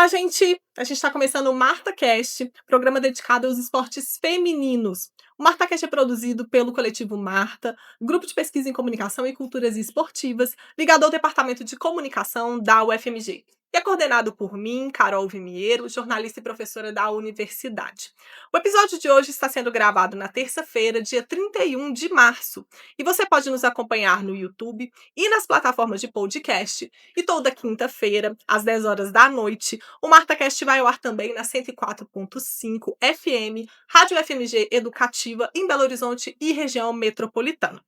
Olá, gente! A gente está começando o MartaCast, programa dedicado aos esportes femininos. O MartaCast é produzido pelo coletivo Marta, grupo de pesquisa em comunicação e culturas esportivas, ligado ao departamento de comunicação da UFMG. E é coordenado por mim, Carol Vimiero, jornalista e professora da universidade. O episódio de hoje está sendo gravado na terça-feira, dia 31 de março. E você pode nos acompanhar no YouTube e nas plataformas de podcast. E toda quinta-feira, às 10 horas da noite, o MartaCast vai ao ar também na 104.5 FM, Rádio FMG Educativa, em Belo Horizonte e região metropolitana.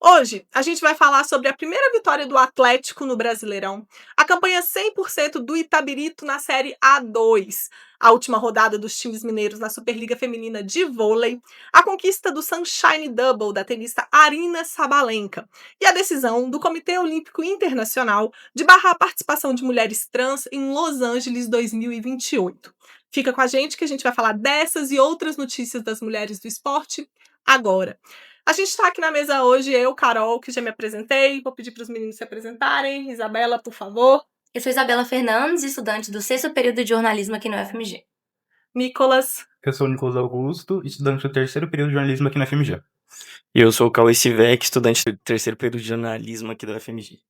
Hoje, a gente vai falar sobre a primeira vitória do Atlético no Brasileirão, a campanha 100% do Itabirito na Série A2, a última rodada dos times mineiros na Superliga Feminina de Vôlei, a conquista do Sunshine Double da tenista Aryna Sabalenka e a decisão do Comitê Olímpico Internacional de barrar a participação de mulheres trans em Los Angeles 2028. Fica com a gente que a gente vai falar dessas e outras notícias das mulheres do esporte agora. A gente está aqui na mesa hoje, eu, Carol, que já me apresentei. Vou pedir para os meninos se apresentarem. Isabela, por favor. Eu sou Isabela Fernandes, estudante do 6º período de jornalismo aqui no UFMG. Nicolas. Eu sou o Nicolas Augusto, estudante do 3º período de jornalismo aqui na UFMG. E eu sou o Cauê Sivek, estudante do 3º período de jornalismo aqui da UFMG.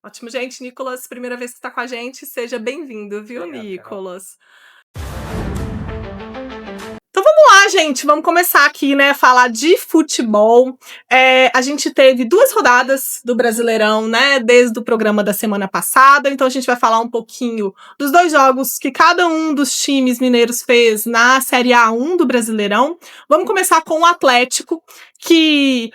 Ótimo, gente. Nicolas, primeira vez que está com a gente, seja bem-vindo, viu, Obrigado, Nicolas? Então vamos lá, gente. Vamos começar aqui, né, falar de futebol. A gente teve 2 rodadas do Brasileirão, né, desde o programa da semana passada. Então a gente vai falar um pouquinho dos 2 jogos que cada um dos times mineiros fez na Série A1 do Brasileirão. Vamos começar com o Atlético, que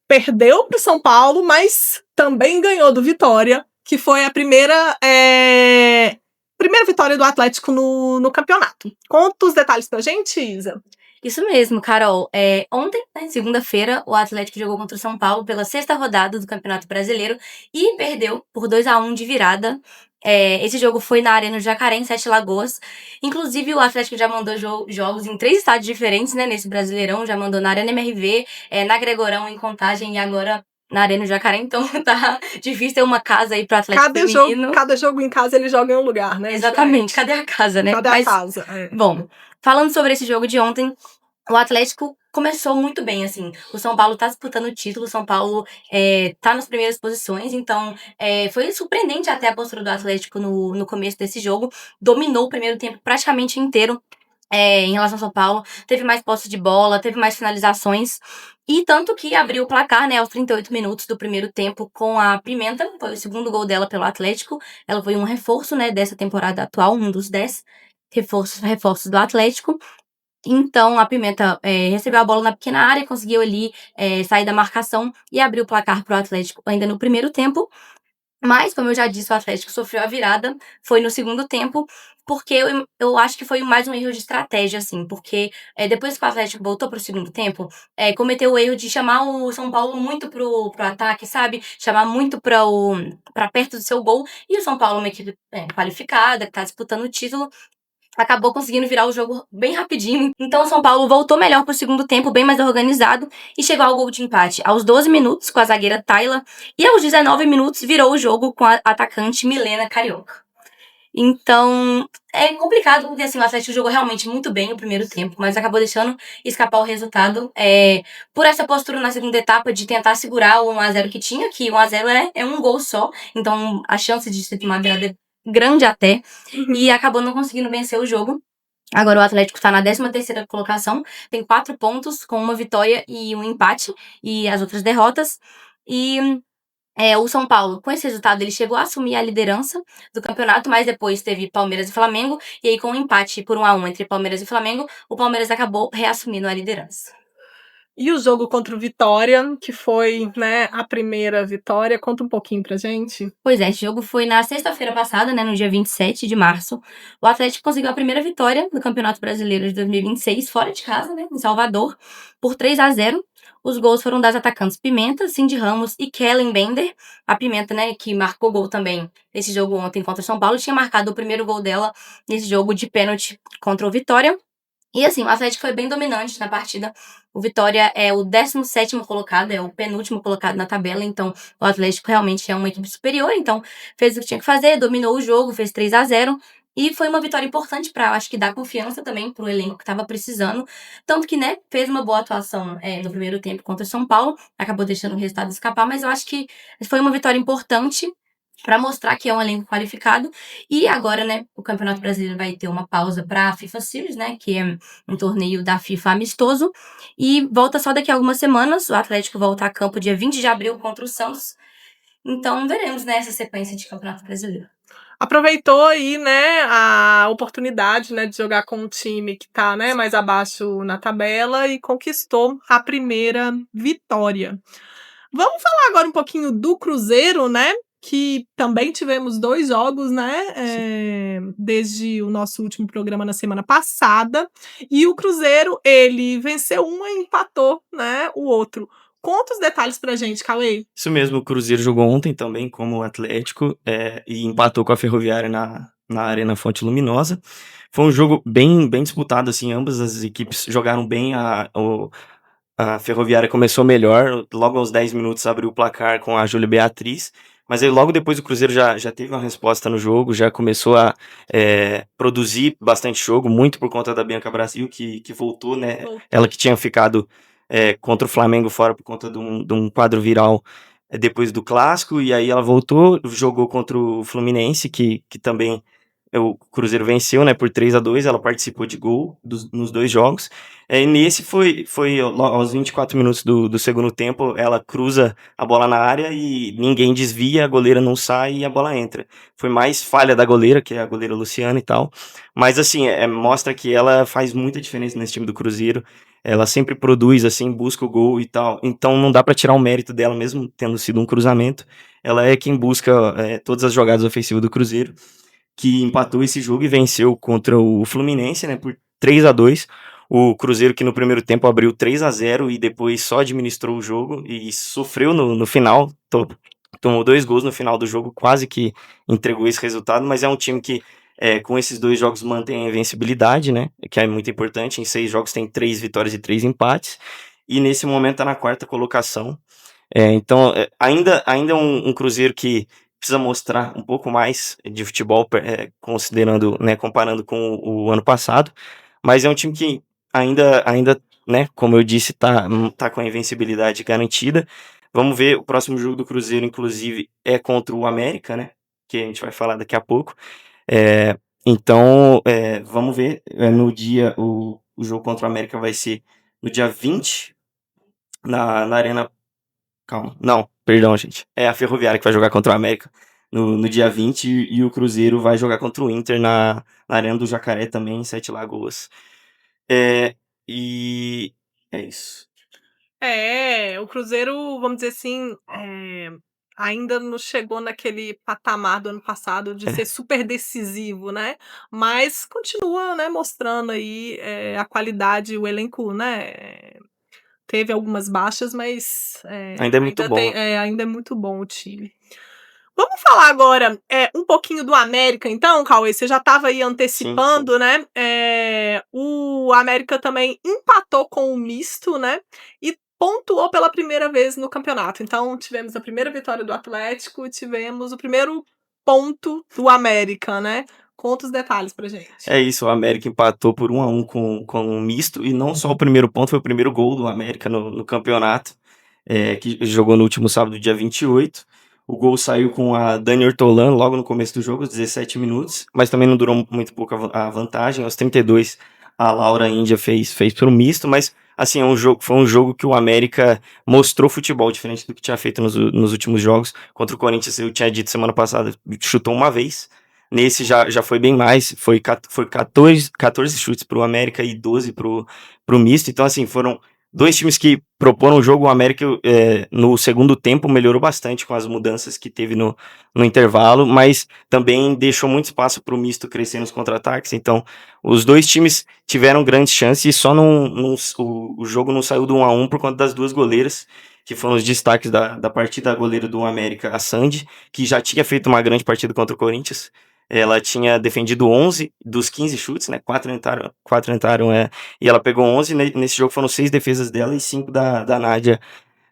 perdeu para o São Paulo, mas também ganhou do Vitória, que foi a primeira vitória do Atlético no campeonato. Conta os detalhes pra gente, Isa. Isso mesmo, Carol. Ontem, segunda-feira, o Atlético jogou contra o São Paulo pela 6ª rodada do Campeonato Brasileiro e perdeu por 2-1 de virada. Esse jogo foi na Arena do Jacaré, em Sete Lagoas. Inclusive, o Atlético já mandou jogos em 3 estádios diferentes, né, nesse Brasileirão. Já mandou na Arena MRV, na Gregorão, em Contagem, e agora na Arena do Jacaré. Então tá difícil ter uma casa aí pro Atlético feminino. Cada jogo em casa ele joga em um lugar, né? Exatamente. Cadê a casa, né? Cadê a casa? Bom, falando sobre esse jogo de ontem, o Atlético começou muito bem, assim. O São Paulo tá disputando o título, o São Paulo tá nas primeiras posições, então foi surpreendente até a postura do Atlético no começo desse jogo. Dominou o primeiro tempo praticamente inteiro em relação ao São Paulo. Teve mais posse de bola, teve mais finalizações. E tanto que abriu o placar, né, aos 38 minutos do primeiro tempo com a Pimenta. Foi o segundo gol dela pelo Atlético. Ela foi um reforço, né, dessa temporada atual, um dos 10 reforços do Atlético. Então, a Pimenta recebeu a bola na pequena área, conseguiu ali sair da marcação e abrir o placar para o Atlético ainda no primeiro tempo. Mas, como eu já disse, o Atlético sofreu a virada, foi no segundo tempo, porque eu acho que foi mais um erro de estratégia, assim, porque depois que o Atlético voltou pro segundo tempo, cometeu o erro de chamar o São Paulo muito pro ataque, sabe? Chamar muito pra perto do seu gol, e o São Paulo, uma equipe qualificada, que tá disputando o título, acabou conseguindo virar o jogo bem rapidinho. Então o São Paulo voltou melhor pro segundo tempo, bem mais organizado, e chegou ao gol de empate aos 12 minutos com a zagueira Tayla, e aos 19 minutos virou o jogo com a atacante Milena Carioca. Então, é complicado, porque assim, o Atlético jogou realmente muito bem no primeiro tempo, mas acabou deixando escapar o resultado por essa postura na segunda etapa de tentar segurar o 1-0 que tinha, que 1-0 é um gol só, então a chance de se ter uma virada grande até, e acabou não conseguindo vencer o jogo. Agora o Atlético tá na 13ª colocação, tem 4 pontos, com uma vitória e um empate, e as outras derrotas, e o São Paulo, com esse resultado, ele chegou a assumir a liderança do campeonato, mas depois teve Palmeiras e Flamengo, e aí com um empate por 1-1 entre Palmeiras e Flamengo, o Palmeiras acabou reassumindo a liderança. E o jogo contra o Vitória, que foi, né, a primeira vitória, conta um pouquinho pra gente. Pois é, esse jogo foi na sexta-feira passada, né, no dia 27 de março. O Atlético conseguiu a primeira vitória no Campeonato Brasileiro de 2026, fora de casa, né, em Salvador, por 3-0. Os gols foram das atacantes Pimenta, Cindy Ramos e Kellen Bender. A Pimenta, né, que marcou gol também nesse jogo ontem contra o São Paulo, tinha marcado o primeiro gol dela nesse jogo de pênalti contra o Vitória. E assim, o Atlético foi bem dominante na partida. O Vitória é o 17º colocado, é o penúltimo colocado na tabela, então o Atlético realmente é uma equipe superior, então fez o que tinha que fazer, dominou o jogo, fez 3-0, E foi uma vitória importante para, acho que, dar confiança também pro elenco que estava precisando. Tanto que, né, fez uma boa atuação no primeiro tempo contra o São Paulo, acabou deixando o resultado escapar, mas eu acho que foi uma vitória importante para mostrar que é um elenco qualificado. E agora, né, o Campeonato Brasileiro vai ter uma pausa para a FIFA Series, né, que é um torneio da FIFA amistoso, e volta só daqui a algumas semanas. O Atlético volta a campo dia 20 de abril contra o Santos. Então, veremos, né, essa sequência de Campeonato Brasileiro. Aproveitou aí, né, a oportunidade, né, de jogar com um time que tá, né, mais abaixo na tabela e conquistou a primeira vitória. Vamos falar agora um pouquinho do Cruzeiro, né, que também tivemos 2 jogos, né, desde o nosso último programa na semana passada, e o Cruzeiro, ele venceu um e empatou, né, o outro. Conta os detalhes pra gente, Cauê. Isso mesmo, o Cruzeiro jogou ontem também, como o Atlético, e empatou com a Ferroviária na Arena Fonte Luminosa. Foi um jogo bem disputado, assim, ambas as equipes jogaram bem. A Ferroviária começou melhor, logo aos 10 minutos abriu o placar com a Júlia Beatriz, mas aí logo depois o Cruzeiro já teve uma resposta no jogo, já começou a produzir bastante jogo, muito por conta da Bianca Brasil, que voltou, né? Ela que tinha ficado contra o Flamengo fora por conta de um quadro viral depois do Clássico, e aí ela voltou, jogou contra o Fluminense, que também o Cruzeiro venceu, né, por 3-2, ela participou de gol nos 2 jogos. E nesse foi aos 24 minutos do segundo tempo, ela cruza a bola na área e ninguém desvia, a goleira não sai e a bola entra. Foi mais falha da goleira, que é a goleira Luciana e tal, mas assim, mostra que ela faz muita diferença nesse time do Cruzeiro, ela sempre produz, assim, busca o gol e tal, então não dá pra tirar o mérito dela, mesmo tendo sido um cruzamento, ela é quem busca todas as jogadas ofensivas do Cruzeiro, que empatou esse jogo e venceu contra o Fluminense, né, por 3-2. O Cruzeiro, que no primeiro tempo abriu 3-0 e depois só administrou o jogo e sofreu no final, tomou 2 gols no final do jogo, quase que entregou esse resultado, mas é um time que com esses 2 jogos mantém a invencibilidade, né, que é muito importante. Em 6 jogos tem 3 vitórias e 3 empates, e nesse momento está na 4ª colocação. Então, ainda é um Cruzeiro que precisa mostrar um pouco mais de futebol, considerando, né, comparando com o ano passado, mas é um time que ainda, né, como eu disse, tá com a invencibilidade garantida. Vamos ver, o próximo jogo do Cruzeiro, inclusive, é contra o América, né, que a gente vai falar daqui a pouco. Então, vamos ver, no dia, o jogo contra o América vai ser no dia 20, na Arena. Calma. Não, perdão, gente. É a Ferroviária que vai jogar contra o América no dia 20 e o Cruzeiro vai jogar contra o Inter na Arena do Jacaré também, em Sete Lagoas. E é isso. O Cruzeiro, vamos dizer assim, ainda não chegou naquele patamar do ano passado de ser super decisivo, né? Mas continua, né, mostrando aí a qualidade, o elenco, né? Teve algumas baixas, mas Ainda é muito bom. ainda é muito bom o time. Vamos falar agora um pouquinho do América, então, Cauê. Você já estava aí antecipando, Sim. né? O América também empatou com o misto, né? E pontuou pela primeira vez no campeonato. Então, tivemos a primeira vitória do Atlético, tivemos o primeiro ponto do América, né? Conta os detalhes pra gente. É isso, o América empatou por 1-1 com o misto, e não só o primeiro ponto, foi o primeiro gol do América no campeonato, que jogou no último sábado, dia 28. O gol saiu com a Dani Ortolan logo no começo do jogo, aos 17 minutos, mas também não durou muito pouco a vantagem. Aos 32, a Laura Índia fez pro misto, mas assim, foi um jogo que o América mostrou futebol, diferente do que tinha feito nos últimos jogos. Contra o Corinthians, eu tinha dito semana passada, chutou uma vez. Nesse já foi bem mais, foi 14 chutes pro América e 12 pro misto. Então, assim, foram 2 times que proporam o jogo. O América, no segundo tempo, melhorou bastante com as mudanças que teve no intervalo, mas também deixou muito espaço pro misto crescer nos contra-ataques. Então, os 2 times tiveram grandes chances e só o jogo não saiu do 1-1 por conta das 2 goleiras, que foram os destaques da partida. A goleira do América, a Sandy, que já tinha feito uma grande partida contra o Corinthians. Ela tinha defendido 11 dos 15 chutes, né? 4 entraram, e ela pegou 11. Nesse jogo foram 6 defesas dela e 5 da Nádia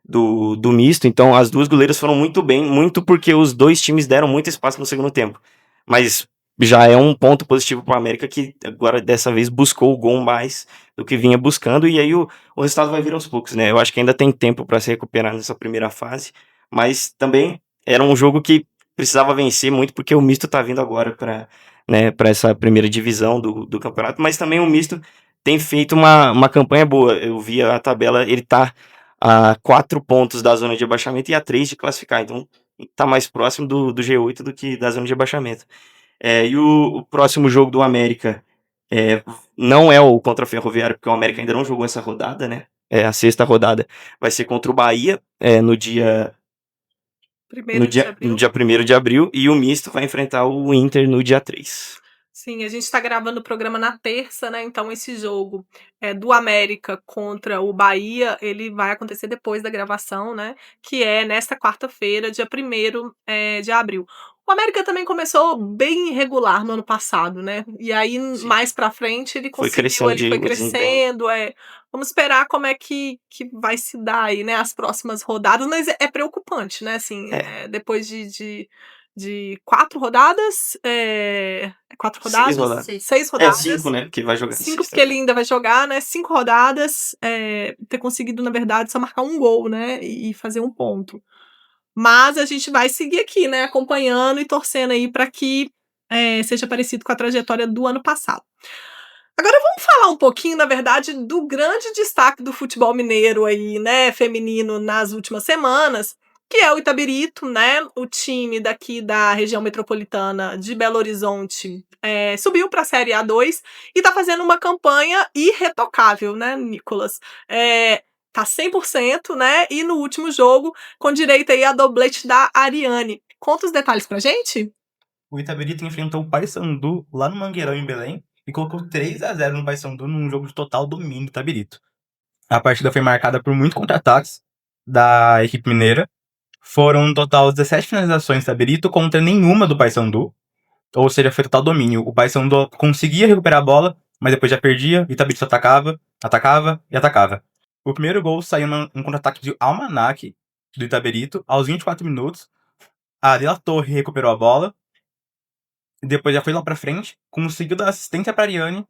do misto. Então, as 2 goleiras foram muito bem, muito porque os 2 times deram muito espaço no segundo tempo. Mas já é um ponto positivo para o América, que agora dessa vez buscou o gol mais do que vinha buscando, e aí o resultado vai vir aos poucos, né? Eu acho que ainda tem tempo para se recuperar nessa primeira fase, mas também era um jogo que precisava vencer muito, porque o Misto tá vindo agora para, né, para essa primeira divisão do campeonato, mas também o Misto tem feito uma campanha boa. Eu vi a tabela, ele tá a 4 pontos da zona de abaixamento e a 3 de classificar, então tá mais próximo do G8 do que da zona de abaixamento. E o próximo jogo do América não é o contra a Ferroviária, porque o América ainda não jogou essa rodada, né? A sexta rodada vai ser contra o Bahia no dia, Primeiro de abril. no dia 1º de abril, e o Misto vai enfrentar o Inter no dia 3. Sim, a gente tá gravando o programa na terça, né? Então esse jogo do América contra o Bahia, ele vai acontecer depois da gravação, né? Que é nesta quarta-feira, dia 1º de abril. O América também começou bem irregular no ano passado, né? E aí, Sim. mais pra frente, ele Foi conseguiu, crescendo ele foi o desempenho. crescendo. Vamos esperar como é que vai se dar aí, né? As próximas rodadas, mas é preocupante, né? Assim, depois de 4 rodadas. 4 6 rodadas? rodadas. 6 rodadas. 5, né? Que vai jogar. 5 porque ele ainda vai jogar, né? 5 rodadas. Ter conseguido, na verdade, só marcar um gol, né? E fazer um ponto. Mas a gente vai seguir aqui, né? Acompanhando e torcendo aí para que seja parecido com a trajetória do ano passado. Agora vamos falar um pouquinho, na verdade, do grande destaque do futebol mineiro aí, né, feminino nas últimas semanas, que é o Itabirito, né, o time daqui da região metropolitana de Belo Horizonte subiu para a Série A2 e está fazendo uma campanha irretocável, né, Nicolas? Tá 100%, né, e no último jogo com direito aí a doblete da Ariane. Conta os detalhes pra gente? O Itabirito enfrentou o Paysandu lá no Mangueirão, em Belém, e colocou 3-0 no Paysandu num jogo de total domínio do Itabirito. A partida foi marcada por muitos contra-ataques da equipe mineira. Foram um total 17 finalizações do Itabirito contra nenhuma do Paysandu, ou seja, foi total domínio. O Paysandu conseguia recuperar a bola, mas depois já perdia, e o Itabirito atacava, atacava e atacava. O primeiro gol saiu num contra-ataque de Almanac do Itabirito, aos 24 minutos. A Adela Torre recuperou a bola, depois já foi lá pra frente, conseguiu dar assistência pra Ariane,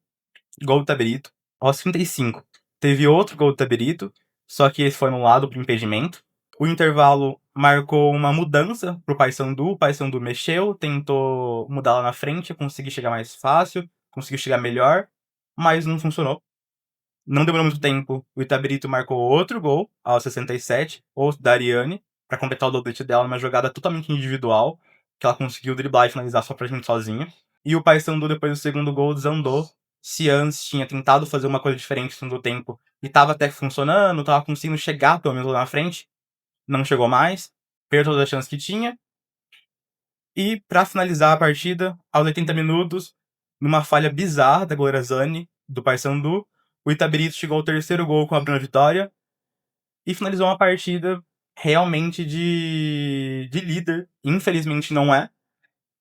gol do Itabirito. Aos 35, teve outro gol do Itabirito, só que esse foi anulado por impedimento. O intervalo marcou uma mudança pro Paysandu. O Paysandu mexeu, tentou mudar lá na frente, conseguir chegar mais fácil, conseguiu chegar melhor, mas não funcionou. Não demorou muito tempo, o Itabirito marcou outro gol, aos 67, outro da Ariane, pra completar o doblete dela numa jogada totalmente individual, que ela conseguiu driblar e finalizar só praticamente sozinha. E o Paysandu, depois do segundo gol, desandou. Se antes tinha tentado fazer uma coisa diferente no segundo tempo e tava até funcionando, tava conseguindo chegar pelo menos lá na frente, não chegou mais, perdeu todas as chances que tinha. E pra finalizar a partida, aos 80 minutos, numa falha bizarra da goleira Zani, do Paysandu, o Itabirito chegou ao terceiro gol com a Bruna Vitória e finalizou uma partida realmente de líder. Infelizmente não é,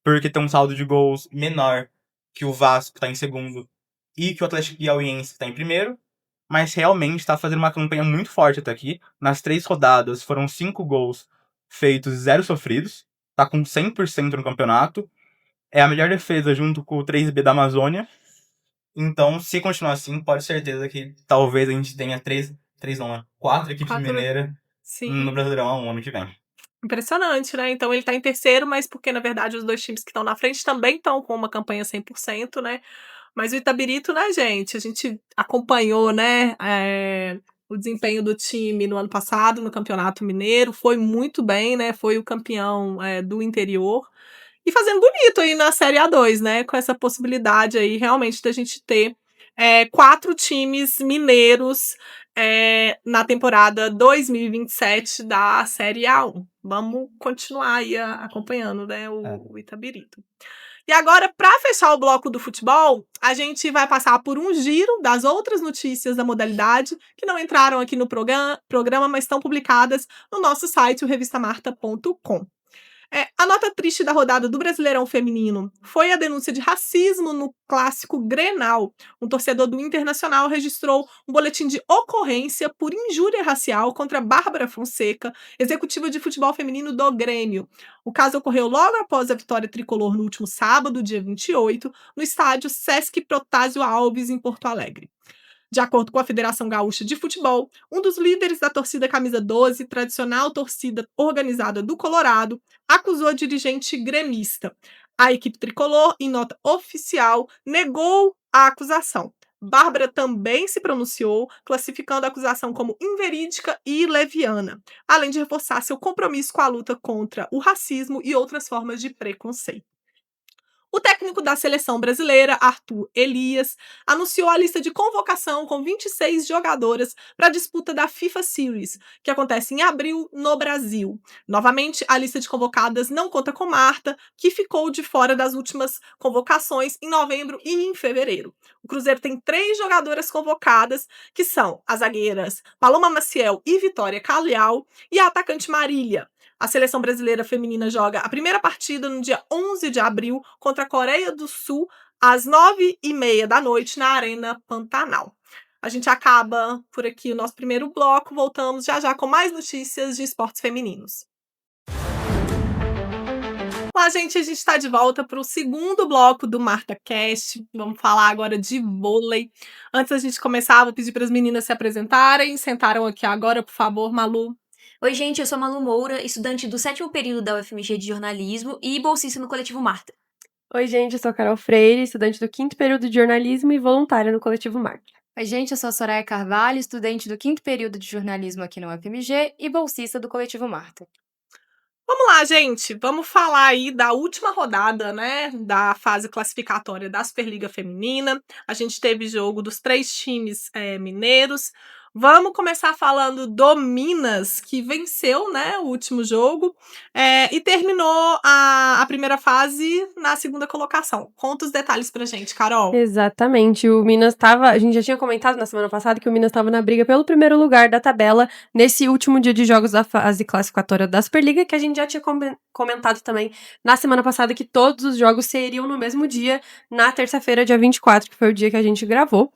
porque tem um saldo de gols menor que o Vasco, que tá em segundo, e que o Atlético Piauiense, que tá em primeiro, mas realmente está fazendo uma campanha muito forte até aqui. Nas 3 rodadas foram 5 gols feitos, 0 sofridos. Tá com 100% no campeonato. É a melhor defesa junto com o 3B da Amazônia. Então, se continuar assim, pode ter certeza que talvez a gente tenha 4 equipes 4, mineiras sim. no Brasileirão ano que vem. Impressionante, né? Então ele tá em terceiro, mas porque, na verdade, os 2 times que estão na frente também estão com uma campanha 100%, né? Mas o Itabirito, né, gente? A gente acompanhou, né, o desempenho do time no ano passado, no Campeonato Mineiro. Foi muito bem, né? Foi o campeão do interior. E fazendo bonito aí na Série A2, né? Com essa possibilidade aí, realmente, da gente ter 4 times mineiros na temporada 2027 da Série A1. Vamos continuar aí acompanhando, né, o Itabirito. E agora, para fechar o bloco do futebol, a gente vai passar por um giro das outras notícias da modalidade que não entraram aqui no programa, mas estão publicadas no nosso site, o revistamarta.com. A nota triste da rodada do Brasileirão Feminino foi a denúncia de racismo no clássico Grenal. Um torcedor do Internacional registrou um boletim de ocorrência por injúria racial contra Bárbara Fonseca, executiva de futebol feminino do Grêmio. O caso ocorreu logo após a vitória tricolor no último sábado, dia 28, no estádio Sesc Protásio Alves, em Porto Alegre. De acordo com a Federação Gaúcha de Futebol, um dos líderes da torcida Camisa 12, tradicional torcida organizada do Colorado, acusou a dirigente gremista. A equipe tricolor, em nota oficial, negou a acusação. Bárbara também se pronunciou, classificando a acusação como inverídica e leviana, além de reforçar seu compromisso com a luta contra o racismo e outras formas de preconceito. O técnico da seleção brasileira, Arthur Elias, anunciou a lista de convocação com 26 jogadoras para a disputa da FIFA Series, que acontece em abril no Brasil. Novamente, a lista de convocadas não conta com Marta, que ficou de fora das últimas convocações em novembro e em fevereiro. O Cruzeiro tem 3 jogadoras convocadas, que são as zagueiras Paloma Maciel e Vitória Calhau, e a atacante Marília. A seleção brasileira feminina joga a primeira partida no dia 11 de abril contra a Coreia do Sul, às 9h30 da noite, na Arena Pantanal. A gente acaba por aqui o nosso primeiro bloco. Voltamos já já com mais notícias de esportes femininos. Olá, gente, a gente está de volta para o segundo bloco do MartaCast. Vamos falar agora de vôlei. Antes da gente começar, vou pedir para as meninas se apresentarem. Sentaram aqui agora, por favor, Malu. Oi, gente, eu sou a Malu Moura, estudante do 7º período da UFMG de jornalismo e bolsista no Coletivo Marta. Oi, gente, eu sou a Carol Freire, estudante do 5º período de jornalismo e voluntária no Coletivo Marta. Oi, gente, eu sou a Soraya Carvalho, estudante do 5º período de jornalismo aqui na UFMG e bolsista do Coletivo Marta. Vamos lá, gente. Vamos falar aí da última rodada, né, da fase classificatória da Superliga Feminina. A gente teve jogo dos 3 times mineiros. Vamos começar falando do Minas, que venceu, né, o último jogo e terminou a primeira fase na segunda colocação. Conta os detalhes pra gente, Carol. Exatamente, o Minas estava, a gente já tinha comentado na semana passada que o Minas estava na briga pelo primeiro lugar da tabela nesse último dia de jogos da fase classificatória da Superliga, que a gente já tinha comentado também na semana passada que todos os jogos seriam no mesmo dia, na terça-feira, dia 24, que foi o dia que a gente gravou.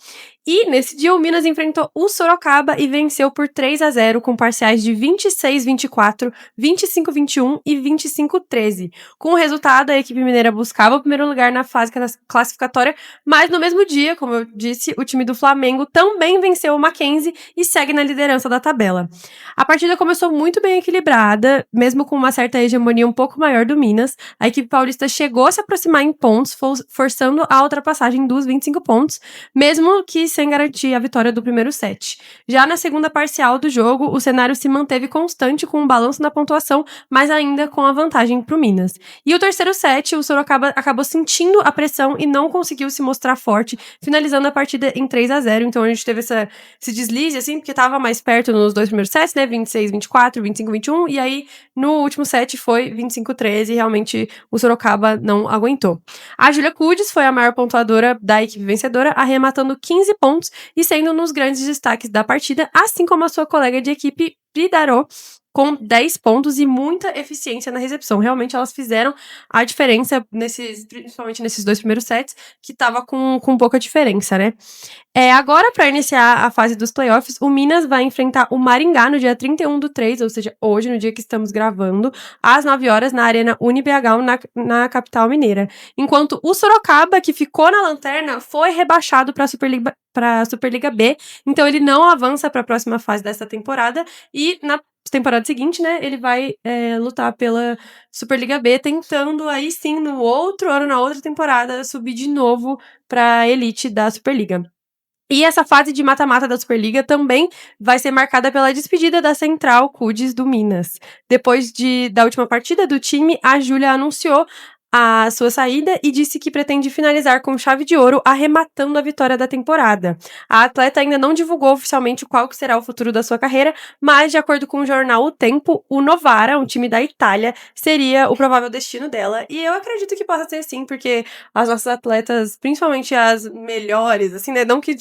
E nesse dia o Minas enfrentou o Sorocaba e venceu por 3-0 com parciais de 26-24, 25-21 e 25-13. Com o resultado, a equipe mineira buscava o primeiro lugar na fase classificatória, mas no mesmo dia, como eu disse, o time do Flamengo também venceu o Mackenzie e segue na liderança da tabela. A partida começou muito bem equilibrada, mesmo com uma certa hegemonia um pouco maior do Minas. A equipe paulista chegou a se aproximar em pontos, forçando a ultrapassagem dos 25 pontos, mesmo que sem garantir a vitória do primeiro set. Já na segunda parcial do jogo, o cenário se manteve constante com um balanço na pontuação, mas ainda com a vantagem para o Minas. E o terceiro set, o Sorocaba acabou sentindo a pressão e não conseguiu se mostrar forte, finalizando a partida em 3-0. Então a gente teve esse deslize, assim, porque estava mais perto nos 2 primeiros sets, né? 26-24, 25-21, e aí no último set foi 25-13, e realmente o Sorocaba não aguentou. A Júlia Cudes foi a maior pontuadora da equipe vencedora, arrematando 15 pontos e sendo um dos grandes destaques da partida, assim como a sua colega de equipe, Pridaró, com 10 pontos e muita eficiência na recepção. Realmente elas fizeram a diferença, principalmente nesses 2 primeiros sets, que tava com pouca diferença, né? Agora, para iniciar a fase dos playoffs, o Minas vai enfrentar o Maringá no dia 31/3, ou seja, hoje, no dia que estamos gravando, às 9 horas, na Arena UniBH, na capital mineira. Enquanto o Sorocaba, que ficou na lanterna, foi rebaixado para a Superliga B, então ele não avança para a próxima fase dessa temporada, e na temporada seguinte, né, ele vai lutar pela Superliga B, tentando aí sim, no outro ano, na outra temporada, subir de novo para a elite da Superliga. E essa fase de mata-mata da Superliga também vai ser marcada pela despedida da Central Cudes do Minas. Depois da última partida do time, a Júlia anunciou a sua saída e disse que pretende finalizar com chave de ouro, arrematando a vitória da temporada. A atleta ainda não divulgou oficialmente qual que será o futuro da sua carreira, mas, de acordo com o jornal O Tempo, o Novara, um time da Itália, seria o provável destino dela. E eu acredito que possa ser sim, porque as nossas atletas, principalmente as melhores, assim, né, não que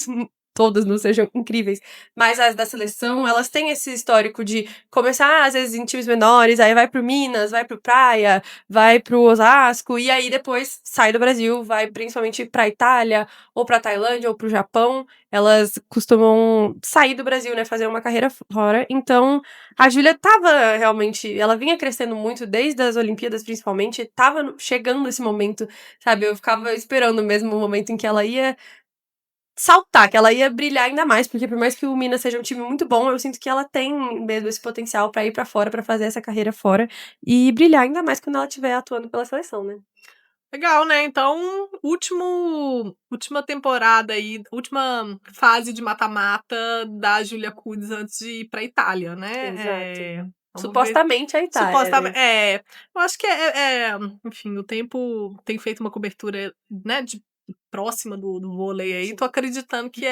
todas não sejam incríveis, mas as da seleção, elas têm esse histórico de começar, às vezes, em times menores, aí vai pro Minas, vai pro Praia, vai pro Osasco, e aí depois sai do Brasil, vai principalmente pra Itália, ou pra Tailândia, ou pro Japão. Elas costumam sair do Brasil, né, fazer uma carreira fora. Então, a Júlia tava realmente, ela vinha crescendo muito desde as Olimpíadas, principalmente, tava chegando esse momento, sabe? Eu ficava esperando mesmo o momento em que ela ia saltar, que ela ia brilhar ainda mais, porque por mais que o Minas seja um time muito bom, eu sinto que ela tem mesmo esse potencial pra ir pra fora, pra fazer essa carreira fora e brilhar ainda mais quando ela estiver atuando pela seleção, né? Legal, né? Então, última temporada aí, última fase de mata-mata da Julia Kudes antes de ir pra Itália, né? Exato. Vamos ver. Supostamente a Itália. Supostamente, né? eu acho que enfim, o tempo tem feito uma cobertura, né, próxima do vôlei aí, tô acreditando que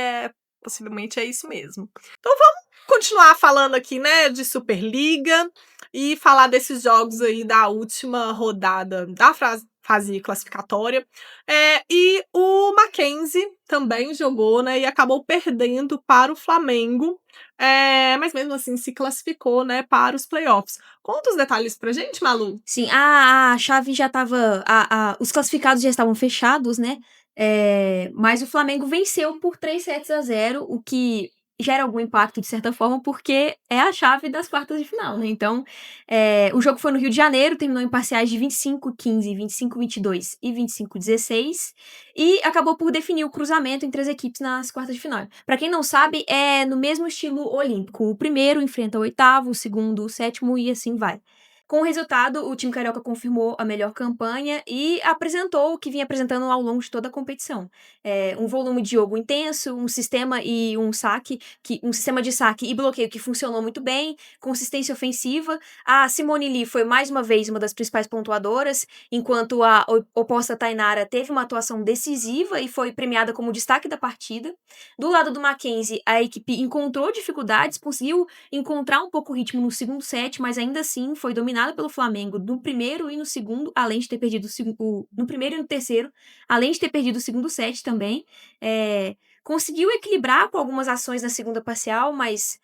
possivelmente é isso mesmo. Então vamos continuar falando aqui, né, de Superliga e falar desses jogos aí da última rodada da fase classificatória. E o Mackenzie também jogou, né, e acabou perdendo para o Flamengo, mas mesmo assim se classificou, né, para os playoffs. Conta os detalhes pra gente, Malu. Sim, a chave já tava. Os classificados já estavam fechados, né? Mas o Flamengo venceu por 3-0, o que gera algum impacto de certa forma, porque é a chave das quartas de final, né? Então, o jogo foi no Rio de Janeiro, terminou em parciais de 25-15, 25-22 e 25-16, e acabou por definir o cruzamento entre as equipes nas quartas de final. Pra quem não sabe, é no mesmo estilo olímpico. O primeiro enfrenta o oitavo, o segundo o sétimo e assim vai. Com o resultado, o time carioca confirmou a melhor campanha e apresentou o que vinha apresentando ao longo de toda a competição. Um volume de jogo intenso, um sistema de saque e bloqueio que funcionou muito bem, consistência ofensiva. A Simone Lee foi mais uma vez uma das principais pontuadoras, enquanto a oposta Tainara teve uma atuação decisiva e foi premiada como destaque da partida. Do lado do Mackenzie, a equipe encontrou dificuldades, conseguiu encontrar um pouco o ritmo no segundo set, mas ainda assim foi dominada pelo Flamengo no primeiro e no segundo, além de ter perdido no primeiro e no terceiro, além de ter perdido o segundo set também. Conseguiu equilibrar com algumas ações na segunda parcial, mas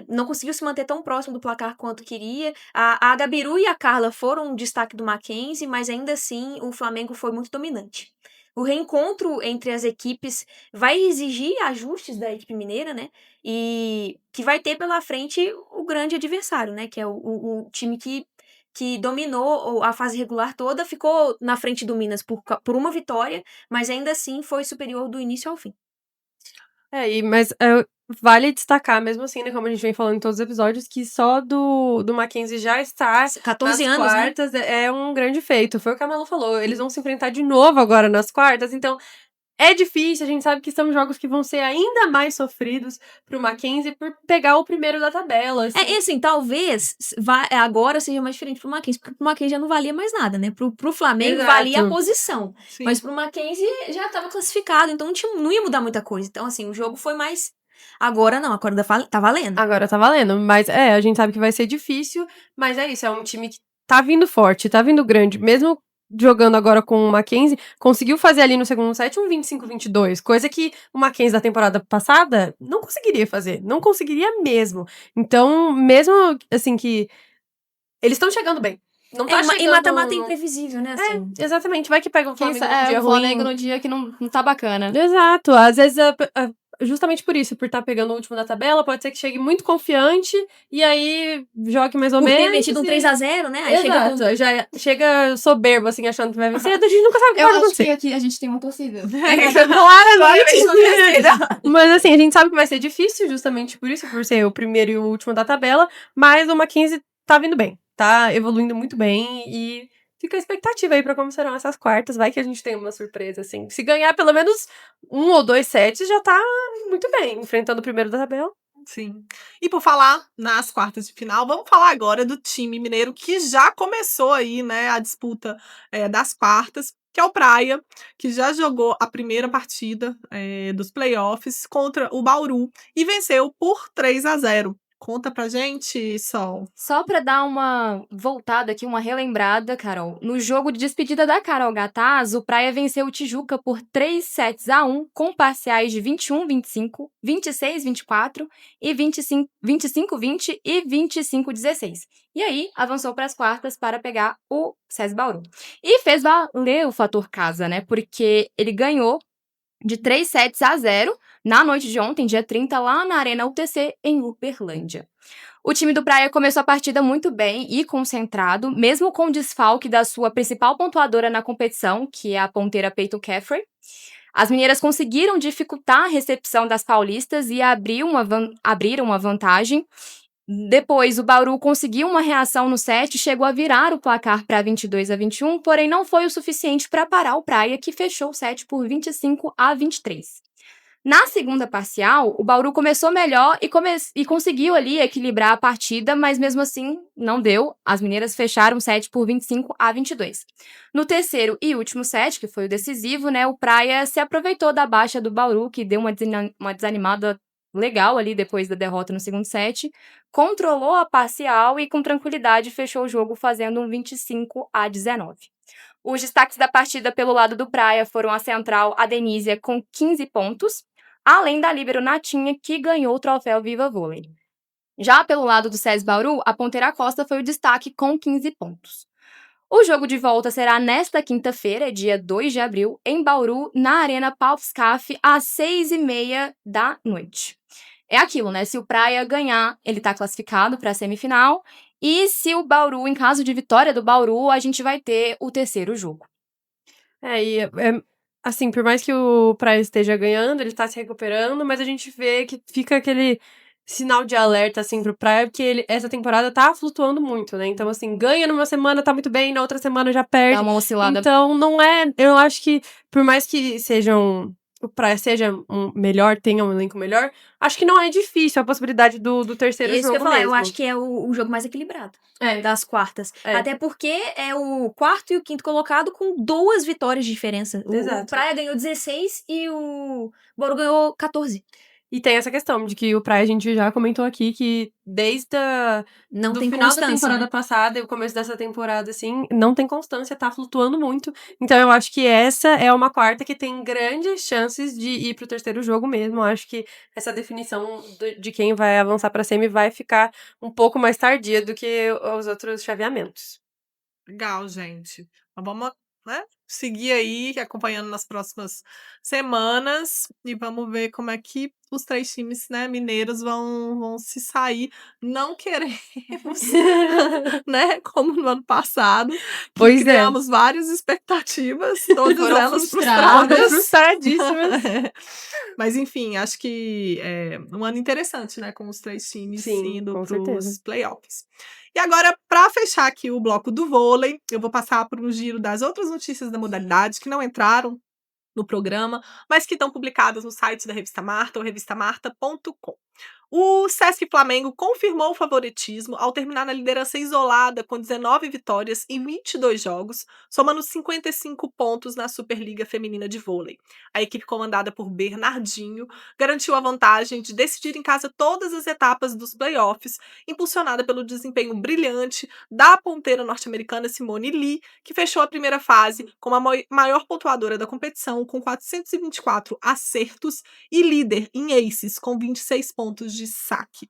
não conseguiu se manter tão próximo do placar quanto queria. A Gabiru e a Carla foram um destaque do Mackenzie, mas ainda assim o Flamengo foi muito dominante. O reencontro entre as equipes vai exigir ajustes da equipe mineira, né? E que vai ter pela frente o grande adversário, né? Que é o time que dominou a fase regular toda, ficou na frente do Minas por uma vitória, mas ainda assim foi superior do início ao fim. Mas vale destacar, mesmo assim, né, como a gente vem falando em todos os episódios, que só do Mackenzie já estar 14 nas anos, né? quartas é um grande feito. Foi o que a Melu falou. Eles vão se enfrentar de novo agora nas quartas, então é difícil. A gente sabe que são jogos que vão ser ainda mais sofridos pro Mackenzie por pegar o primeiro da tabela. Assim. E assim, talvez agora seja mais diferente pro Mackenzie, porque pro Mackenzie já não valia mais nada, né? Pro Flamengo Exato. valia a posição. Sim. Mas pro Mackenzie já tava classificado, então não ia mudar muita coisa. Então, assim, o jogo foi mais. Agora não, agora tá valendo. Agora tá valendo. Mas a gente sabe que vai ser difícil, mas é isso, é um time que tá vindo forte, tá vindo grande. Mesmo jogando agora com o Mackenzie, conseguiu fazer ali no segundo set um 25-22, coisa que o Mackenzie da temporada passada não conseguiria fazer, não conseguiria mesmo. Então, mesmo assim que eles estão chegando bem. Não tá chegando... E mata-mata é imprevisível, né? Assim. Exatamente, vai que pega o Flamengo num dia o Flamengo ruim. no dia que não tá bacana. Exato, às vezes justamente por isso, por estar pegando o último da tabela, pode ser que chegue muito confiante e aí jogue mais ou Por ter menos. metido um 3-0, né? Aí Exato, já chega soberbo, assim, achando que vai vencer. A gente nunca sabe o que vai Eu acho acontecer. que aqui a gente tem uma torcida. Claramente. Mas assim, a gente sabe que vai ser difícil justamente por isso, por ser o primeiro e o último da tabela, mas o Mackenzie tá vindo bem, tá evoluindo muito bem e fica a expectativa aí pra como serão essas quartas. Vai que a gente tem uma surpresa, assim. Se ganhar pelo menos 1 ou 2 sets, já tá muito bem, enfrentando o primeiro da tabela. Sim. E por falar nas quartas de final, vamos falar agora do time mineiro que já começou aí, né, a disputa das quartas, que é o Praia, que já jogou a primeira partida dos playoffs contra o Bauru e venceu por 3-0. Conta pra gente, Sol. Só pra dar uma voltada aqui, uma relembrada, Carol. No jogo de despedida da Carol Gataz, o Praia venceu o Tijuca por 3-1 com parciais de 21-25, 26-24 e 25-20 e 25-16. E aí, avançou para as quartas para pegar o SESI Bauru. E fez valer o fator casa, né? Porque ele ganhou de 3-0 na noite de ontem, dia 30, lá na Arena UTC, em Uberlândia. O time do Praia começou a partida muito bem e concentrado, mesmo com o desfalque da sua principal pontuadora na competição, que é a ponteira Peyton Caffrey. As mineiras conseguiram dificultar a recepção das paulistas e abriram uma vantagem. Depois, o Bauru conseguiu uma reação no set e chegou a virar o placar para 22-21, porém não foi o suficiente para parar o Praia, que fechou o set por 25-23. Na segunda parcial, o Bauru começou melhor e conseguiu ali equilibrar a partida, mas mesmo assim não deu. As mineiras fecharam o set por 25-22. No terceiro e último set, que foi o decisivo, né, o Praia se aproveitou da baixa do Bauru, que deu uma desanimada legal ali depois da derrota no segundo set, controlou a parcial e com tranquilidade fechou o jogo fazendo um 25-19. Os destaques da partida pelo lado do Praia foram a central Adenísia com 15 pontos, além da líbero Natinha, que ganhou o troféu Viva Vôlei. Já pelo lado do SESI Bauru, a ponteira Costa foi o destaque com 15 pontos. O jogo de volta será nesta quinta-feira, dia 2 de abril, em Bauru, na Arena Palpscaf, às 6h30 da noite. É aquilo, né? Se o Praia ganhar, ele tá classificado para a semifinal. E se o Bauru, em caso de vitória do Bauru, a gente vai ter o terceiro jogo. Assim, por mais que o Praia esteja ganhando, ele tá se recuperando, mas a gente vê que fica aquele sinal de alerta, assim, pro Praia, porque essa temporada tá flutuando muito, né? Então, assim, ganha numa semana, tá muito bem, na outra semana já perde. Dá uma oscilada. Então, não é... Eu acho que, por mais que o Praia seja melhor, tenha um elenco melhor, acho que não é difícil a possibilidade do terceiro Isso jogo que eu ia falar, mesmo. eu acho que é o jogo mais equilibrado das quartas. É. Até porque é o quarto e o quinto colocado com 2 vitórias de diferença. O Exato. Praia ganhou 16 e o Bauru ganhou 14. E tem essa questão de que o Praia, a gente já comentou aqui, que desde Não do tem final da constância, temporada né? passada e o começo dessa temporada, assim, não tem constância, tá flutuando muito. Então eu acho que essa é uma quarta que tem grandes chances de ir pro terceiro jogo mesmo. Eu acho que essa definição de quem vai avançar pra semi vai ficar um pouco mais tardia do que os outros chaveamentos. Legal, gente. Mas vamos, né, seguir aí, acompanhando nas próximas semanas e vamos ver como é que os 3 times, né, mineiros vão se sair. Não queremos, né, como no ano passado, que Pois é. criamos várias expectativas, todas Foram elas frustradas. frustradas. Frustradíssimas. Mas enfim, acho que é um ano interessante, né, com os 3 times Sim, indo com para os certeza. playoffs. E agora, para fechar aqui o bloco do vôlei, eu vou passar por um giro das outras notícias da modalidade que não entraram no programa, mas que estão publicadas no site da Revista Marta, ou revistamarta.com. O Sesc Flamengo confirmou o favoritismo ao terminar na liderança isolada com 19 vitórias em 22 jogos, somando 55 pontos na Superliga Feminina de Vôlei. A equipe comandada por Bernardinho garantiu a vantagem de decidir em casa todas as etapas dos playoffs, impulsionada pelo desempenho brilhante da ponteira norte-americana Simone Lee, que fechou a primeira fase como a maior pontuadora da competição, com 424 acertos e líder em aces, com 26 pontos de saque.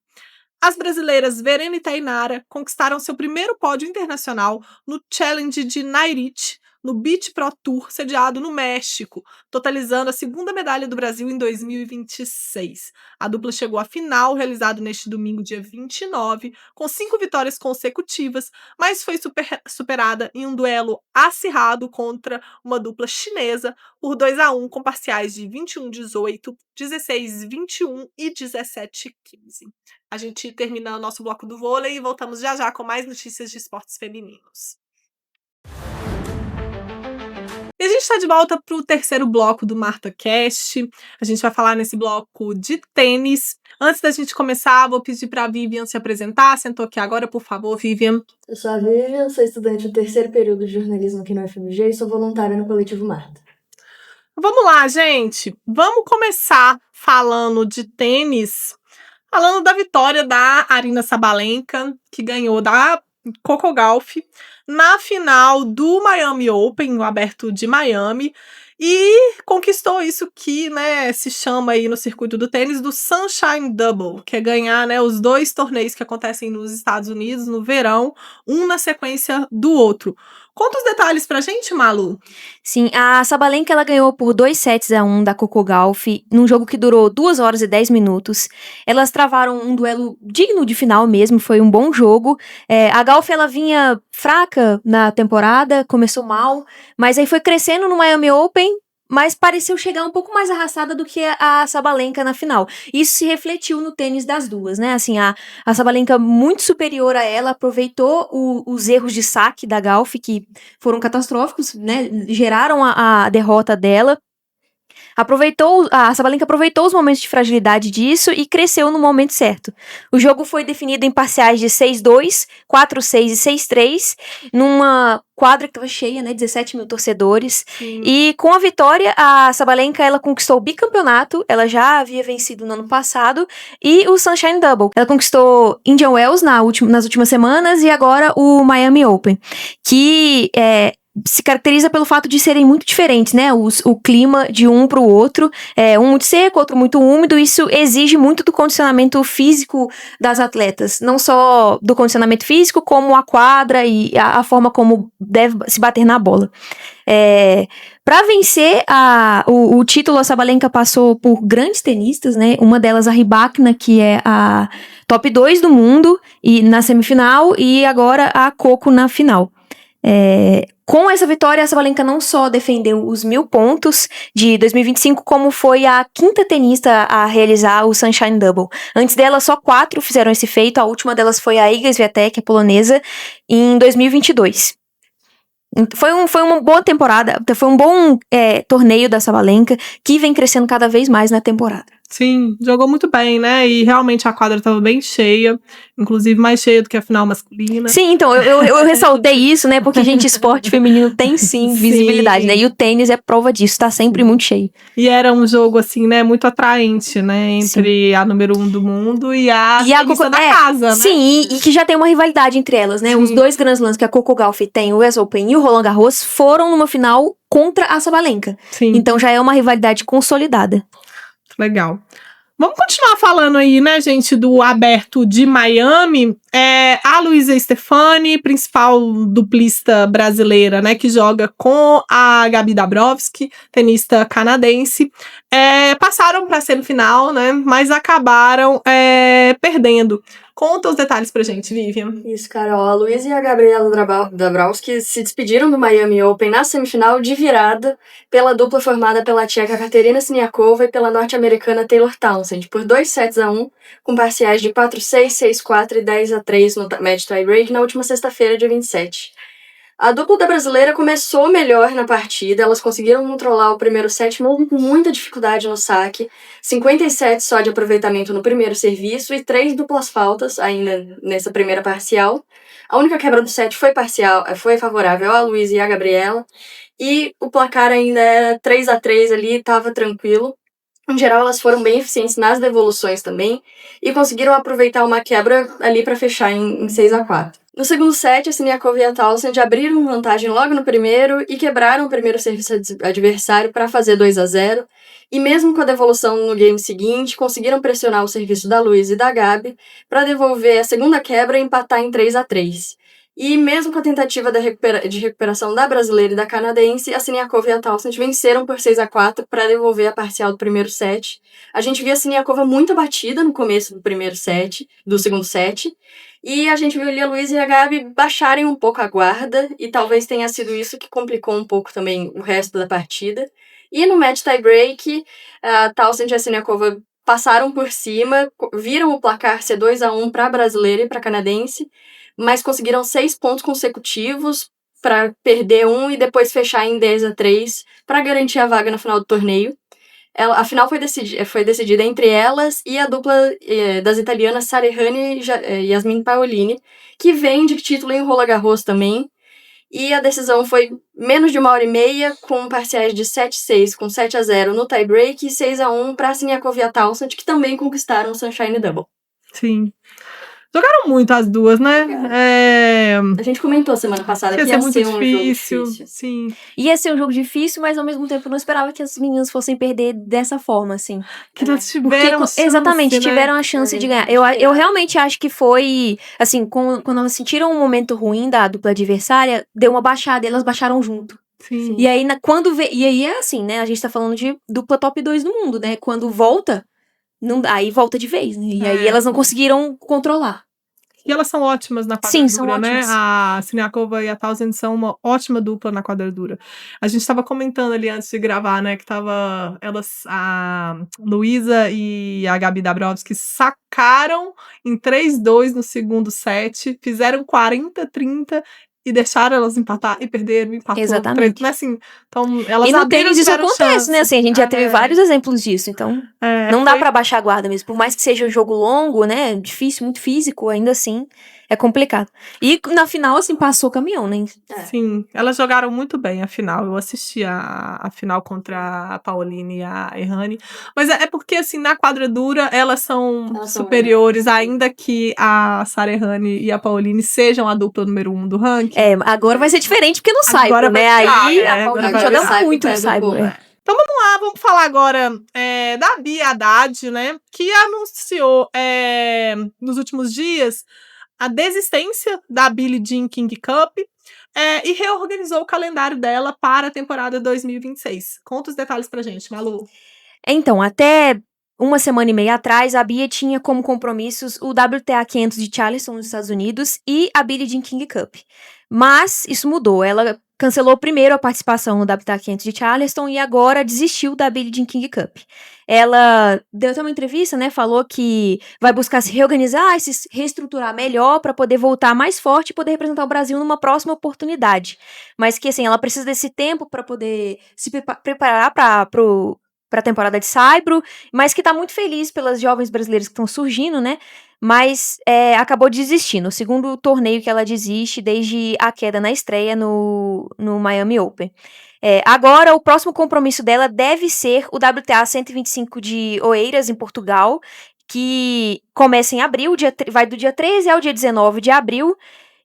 As brasileiras Verena e Tainara conquistaram seu primeiro pódio internacional no Challenge de Nayarit, no Beach Pro Tour, sediado no México, totalizando a segunda medalha do Brasil em 2026. A dupla chegou à final, realizado neste domingo, dia 29, com 5 vitórias consecutivas, mas foi superada em um duelo acirrado contra uma dupla chinesa por 2-1, com parciais de 21-18, 16-21 e 17-15. A gente termina o nosso bloco do vôlei e voltamos já já com mais notícias de esportes femininos. E a gente está de volta para o terceiro bloco do MartaCast. A gente vai falar nesse bloco de tênis. Antes da gente começar, vou pedir para a Vivian se apresentar. Sentou aqui agora, por favor, Vivian. Eu sou a Vivian, sou estudante do terceiro período de jornalismo aqui no UFMG e sou voluntária no Coletivo Marta. Vamos lá, gente. Vamos começar falando de tênis. Falando da vitória da Aryna Sabalenka, que ganhou da Coco Gauff na final do Miami Open, o Aberto de Miami, e conquistou isso que, né, se chama aí no circuito do tênis do Sunshine Double, que é ganhar, né, os 2 torneios que acontecem nos Estados Unidos no verão, um na sequência do outro. Conta os detalhes pra gente, Malu. Sim, a Sabalenka ela ganhou por 2-1 da Coco Gauff, num jogo que durou 2 horas e 10 minutos. Elas travaram um duelo digno de final mesmo, foi um bom jogo. A Gauff ela vinha fraca na temporada, começou mal, mas aí foi crescendo no Miami Open, mas pareceu chegar um pouco mais arrastada do que a Sabalenka na final. Isso se refletiu no tênis das duas, né? Assim, a Sabalenka muito superior a ela, aproveitou os erros de saque da Gauff, que foram catastróficos, né? Geraram a derrota dela. A Sabalenka aproveitou os momentos de fragilidade disso e cresceu no momento certo. O jogo foi definido em parciais de 6-2, 4-6 e 6-3, numa quadra que estava cheia, né, 17 mil torcedores. Sim. E com a vitória, a Sabalenka ela conquistou o bicampeonato, ela já havia vencido no ano passado, e o Sunshine Double. Ela conquistou Indian Wells nas últimas semanas e agora o Miami Open, que se caracteriza pelo fato de serem muito diferentes, né? O clima de um para o outro, um muito seco, outro muito úmido. Isso exige muito do condicionamento físico das atletas, não só do condicionamento físico, como a quadra e a forma como deve se bater na bola. Para vencer o título, a Sabalenka passou por grandes tenistas, né? Uma delas, a Rybakina, que é a top 2 do mundo e na semifinal, e agora a Coco na final. Com essa vitória, a Sabalenka não só defendeu os 1.000 pontos de 2025, como foi a 5ª tenista a realizar o Sunshine Double. Antes dela, só 4 fizeram esse feito. A última delas foi a Iga Swiatek, a polonesa, em 2022. Foi uma boa temporada, foi um bom torneio da Sabalenka, que vem crescendo cada vez mais na temporada. Sim, jogou muito bem, né? E realmente a quadra estava bem cheia, inclusive mais cheia do que a final masculina. Sim, então, eu ressaltei isso, né? Porque, gente, esporte feminino tem sim visibilidade, né? E o tênis é prova disso, tá sempre muito cheio. E era um jogo, assim, né? Muito atraente, né? Entre a número 1 do mundo e a tenista da casa, né? Sim, e que já tem uma rivalidade entre elas, né? Sim. Os 2 Grand Slams que a Coco Gauff tem, o US Open e o Roland Garros, foram numa final contra a Sabalenka. Sim. Então já é uma rivalidade consolidada. Legal. Vamos continuar falando aí, né, gente, do Aberto de Miami. A Luísa Stefani, principal duplista brasileira, né, que joga com a Gabi Dabrowski, tenista canadense, passaram para a semifinal, né, mas acabaram perdendo. Conta os detalhes pra gente, Vivian. Isso, Carol. A Luísa e a Gabriela Dabrowski se despediram do Miami Open na semifinal de virada pela dupla formada pela tcheca Katerina Siniakova e pela norte-americana Taylor Townsend, por 2-1, com parciais de 4-6, 6-4 e 10-3 no match tie-break na última sexta-feira, dia 27. A dupla da brasileira começou melhor na partida, elas conseguiram controlar o primeiro set, mesmo com muita dificuldade no saque, 57 só de aproveitamento no primeiro serviço e 3 duplas faltas ainda nessa primeira parcial. A única quebra do set foi favorável a Luísa e a Gabriela, e o placar ainda era 3-3 ali, estava tranquilo. Em geral, elas foram bem eficientes nas devoluções também e conseguiram aproveitar uma quebra ali para fechar em 6-4. No segundo set, a Siniakova e a Townsend abriram vantagem logo no primeiro e quebraram o primeiro serviço adversário para fazer 2-0. E mesmo com a devolução no game seguinte, conseguiram pressionar o serviço da Luísa e da Gabi para devolver a segunda quebra e empatar em 3-3. E mesmo com a tentativa de recuperação da brasileira e da canadense, a Siniakova e a Townsend venceram por 6-4 para devolver a parcial do primeiro set. A gente viu a Siniakova muito abatida no começo do segundo set, e a gente viu ali a Luísa e a Gabi baixarem um pouco a guarda, e talvez tenha sido isso que complicou um pouco também o resto da partida. E no match tie-break, a Townsend e a Siniakova passaram por cima, viram o placar ser 2-1 para a brasileira e para a canadense, mas conseguiram 6 pontos consecutivos para perder um e depois fechar em 10-3 para garantir a vaga no final do torneio. A final foi decidida entre elas e a dupla das italianas Sara Errani e Yasmin Paolini, que vem de título em Roland Garros também. E a decisão foi menos de 1h30, com parciais de 7-6, com 7-0 no tie-break e 6-1 para a Siniakova e a Townsend, que também conquistaram o Sunshine Double. Sim. Jogaram muito as duas, né? A gente comentou semana passada que Ia ia ser muito ser um jogo difícil. difícil. Sim. Ia ser um jogo difícil, mas ao mesmo tempo eu não esperava que as meninas fossem perder dessa forma, assim. Que elas Porque, tiveram chance, exatamente, né? tiveram a chance de ganhar. verdade. Eu realmente acho que foi, assim, quando elas sentiram um momento ruim da dupla adversária, deu uma baixada e elas baixaram junto. Sim. E aí, e aí é assim, né? A gente tá falando de dupla top 2 no mundo, né? Quando volta, aí volta de vez, né? E aí elas não conseguiram controlar. E elas são ótimas na Sim, quadradura, são né? ótimas. A Siniakova e a Townsend são uma ótima dupla na quadradura. A gente estava comentando ali antes de gravar, né? Que tava a Luísa e a Gabi Dabrowski sacaram em 3-2 no segundo set, fizeram 40-30 e deixaram elas empatar e perderam, empatou. Exatamente. Né, assim, então, elas E no abriram, tênis isso tiveram acontece, chance. né? Assim, a gente já teve vários exemplos disso, então não dá foi- pra baixar a guarda mesmo. Por mais que seja um jogo longo, né? Difícil, muito físico, ainda assim é complicado. E na final, assim, passou o caminhão, né? Sim, elas jogaram muito bem a final. Eu assisti a final contra a Pauline e a Errani. Mas é porque, assim, na quadradura elas são Elas são superiores, ainda que a Sara Errani e a Pauline sejam a dupla número 1 do ranking. Agora vai ser diferente porque no Agora Saibro, né? vai virar, Aí a agora Pauline vai joga virar. muito no Pega um Saibro. pouco. Então vamos lá, vamos falar agora da Bia Haddad, né? Que anunciou nos últimos dias a desistência da Billie Jean King Cup e reorganizou o calendário dela para a temporada 2026. Conta os detalhes pra gente, Malu. Então, até uma semana e meia atrás, a Bia tinha como compromissos o WTA 500 de Charleston, nos Estados Unidos, e a Billie Jean King Cup. Mas isso mudou. Ela cancelou primeiro a participação no WTA 500 de Charleston e agora desistiu da Billie Jean King Cup. Ela deu até uma entrevista, né? Falou que vai buscar se reorganizar, se reestruturar melhor para poder voltar mais forte e poder representar o Brasil numa próxima oportunidade. Mas que, assim, ela precisa desse tempo para poder se preparar para a temporada de Saibro, mas que tá muito feliz pelas jovens brasileiras que estão surgindo, né? Mas acabou desistindo. O segundo torneio que ela desiste desde a queda na estreia no Miami Open. Agora, o próximo compromisso dela deve ser o WTA 125 de Oeiras, em Portugal, que começa em abril, vai do dia 13 ao dia 19 de abril.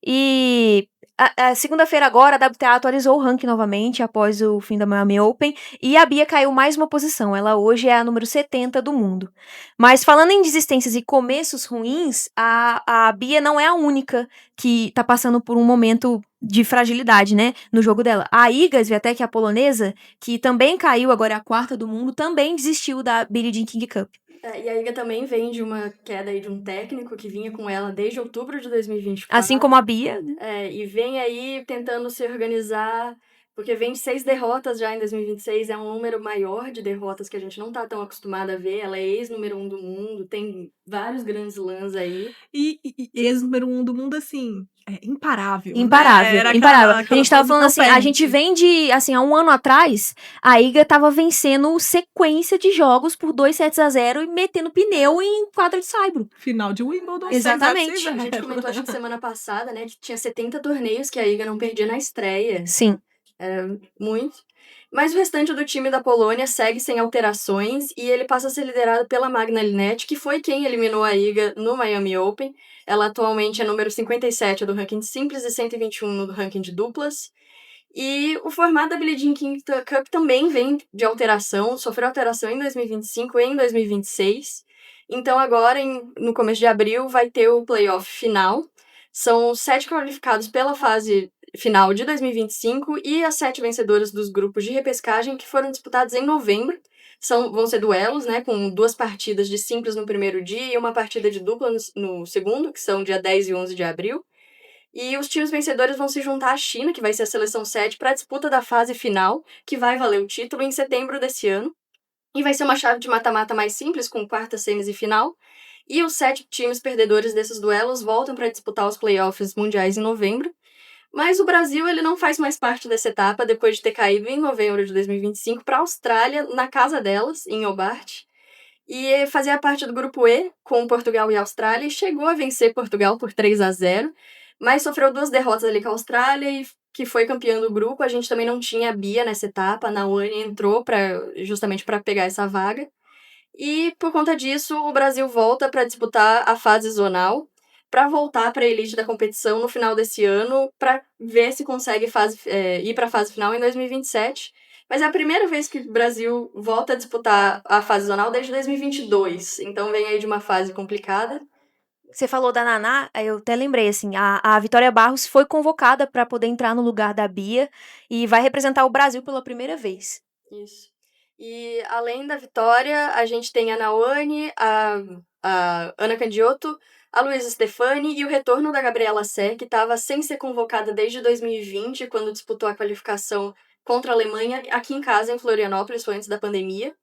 E a segunda-feira agora, a WTA atualizou o ranking novamente após o fim da Miami Open e a Bia caiu mais uma posição. Ela hoje é a número 70 do mundo. Mas falando em desistências e começos ruins, a Bia não é a única que tá passando por um momento de fragilidade, né, no jogo dela. A Iga Swiatek, a polonesa, que também caiu, agora é a quarta do mundo, também desistiu da Billie Jean King Cup. E a Iga também vem de uma queda aí de um técnico que vinha com ela desde outubro de 2024. Assim como a Bia, né? E vem aí tentando se organizar, porque vem 6 derrotas já em 2026, é um número maior de derrotas que a gente não tá tão acostumado a ver. Ela é ex-número 1 do mundo, tem vários grandes lãs aí. E ex-número 1 do mundo, assim, imparável. Imparável, Né? Era imparável. aquela A gente tava coisa falando não assim, a perde. gente vem de, assim, há um ano atrás, a Iga tava vencendo sequência de jogos por 2-0 e metendo pneu em quadra de saibro. Final de Wimbledon. Exatamente. A gente comentou, acho que semana passada, né, que tinha 70 torneios que a Iga não perdia na estreia. Sim. Muito. Mas o restante do time da Polônia segue sem alterações e ele passa a ser liderado pela Magna Linette, que foi quem eliminou a Iga no Miami Open. Ela atualmente é número 57 do ranking de simples e 121 no ranking de duplas. E o formato da Billie Jean King Cup também vem de alteração, sofreu alteração em 2025 e em 2026. Então agora, no começo de abril, vai ter o playoff final. São 7 qualificados pela fase final de 2025 e as 7 vencedoras dos grupos de repescagem que foram disputados em novembro. Vão ser duelos, né, com 2 partidas de simples no primeiro dia e uma partida de dupla no segundo, que são dia 10 e 11 de abril. E os times vencedores vão se juntar à China, que vai ser a seleção 7, para a disputa da fase final, que vai valer o título em setembro desse ano. E vai ser uma chave de mata-mata mais simples, com quartas, semis e final. E os 7 times perdedores desses duelos voltam para disputar os playoffs mundiais em novembro. Mas o Brasil ele não faz mais parte dessa etapa, depois de ter caído em novembro de 2025 para a Austrália, na casa delas, em Hobart. E fazia parte do grupo E, com Portugal e Austrália, e chegou a vencer Portugal por 3-0, mas sofreu 2 derrotas ali com a Austrália, e que foi campeã do grupo. A gente também não tinha a Bia nessa etapa, a Naomi entrou justamente para pegar essa vaga. E por conta disso, o Brasil volta para disputar a fase zonal, para voltar para a elite da competição no final desse ano, para ver se consegue ir para a fase final em 2027. Mas é a primeira vez que o Brasil volta a disputar a fase zonal desde 2022. Então vem aí de uma fase complicada. Você falou da Naná, aí eu até lembrei, assim, a Vitória Barros foi convocada para poder entrar no lugar da Bia e vai representar o Brasil pela primeira vez. Isso. E além da Vitória, a gente tem a Nawane, a Ana Candiotto, a Luísa Stefani e o retorno da Gabriela Sé, que estava sem ser convocada desde 2020, quando disputou a qualificação contra a Alemanha aqui em casa, em Florianópolis, foi antes da pandemia.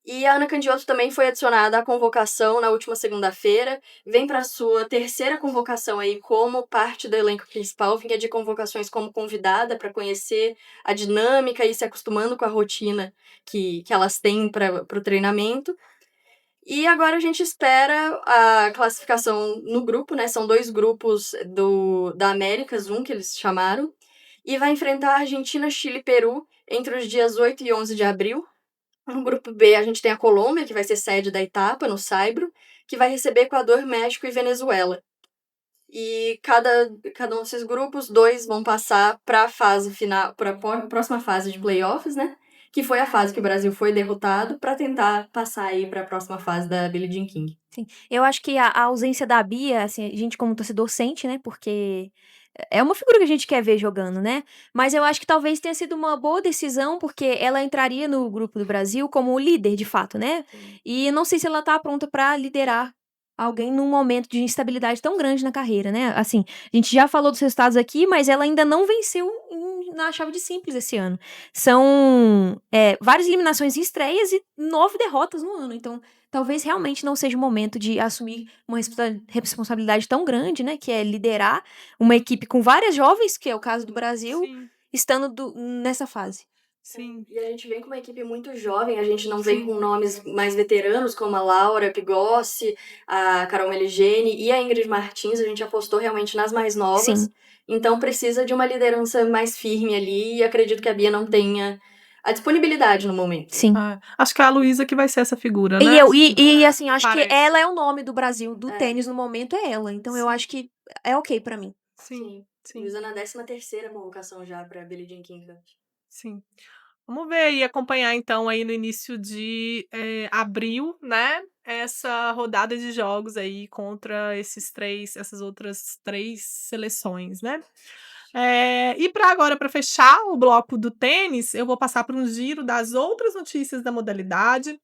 E a Ana Candiotto também foi adicionada à convocação na última segunda-feira. Vem para a sua terceira convocação aí como parte do elenco principal. Vinha de convocações como convidada para conhecer a dinâmica e se acostumando com a rotina que elas têm para o treinamento. E agora a gente espera a classificação no grupo, né? São 2 grupos da Américas, que eles chamaram. E vai enfrentar a Argentina, Chile e Peru entre os dias 8 e 11 de abril. No grupo B, a gente tem a Colômbia, que vai ser sede da etapa, no Saibro, que vai receber Equador, México e Venezuela. E cada um desses grupos, 2 vão passar para a fase final, para a próxima fase de playoffs, né? Que foi a fase que o Brasil foi derrotado, para tentar passar aí para a próxima fase da Billie Jean King. Sim. Eu acho que a ausência da Bia, assim, a gente como torcedor sente, né? Porque é uma figura que a gente quer ver jogando, né? Mas eu acho que talvez tenha sido uma boa decisão, porque ela entraria no grupo do Brasil como líder, de fato, né? E não sei se ela tá pronta pra liderar alguém num momento de instabilidade tão grande na carreira, né? Assim, a gente já falou dos resultados aqui, mas ela ainda não venceu na chave de simples esse ano. São várias eliminações em estreias e 9 derrotas no ano. Então, talvez realmente não seja o momento de assumir uma responsabilidade tão grande, né? Que é liderar uma equipe com várias jovens, que é o caso do Brasil, Sim, estando nessa fase. sim. E a gente vem com uma equipe muito jovem, a gente não vem com nomes mais veteranos, como a Laura Pigossi, a Carol Meligeni e a Ingrid Martins, a gente apostou realmente nas mais novas. Sim. Então precisa de uma liderança mais firme ali, e acredito que a Bia não tenha a disponibilidade no momento. Sim. Acho que é a Luísa que vai ser essa figura, né? E assim, acho Parece. que ela é o nome do Brasil, do tênis no momento é ela. Então eu acho que é ok pra mim. Sim, sim, Luísa na 13ª convocação já para Billie Jean King. sim. Vamos ver e acompanhar então aí no início de abril, né? Essa rodada de jogos aí contra essas outras 3 seleções, né? E para fechar o bloco do tênis, eu vou passar por um giro das outras notícias da modalidade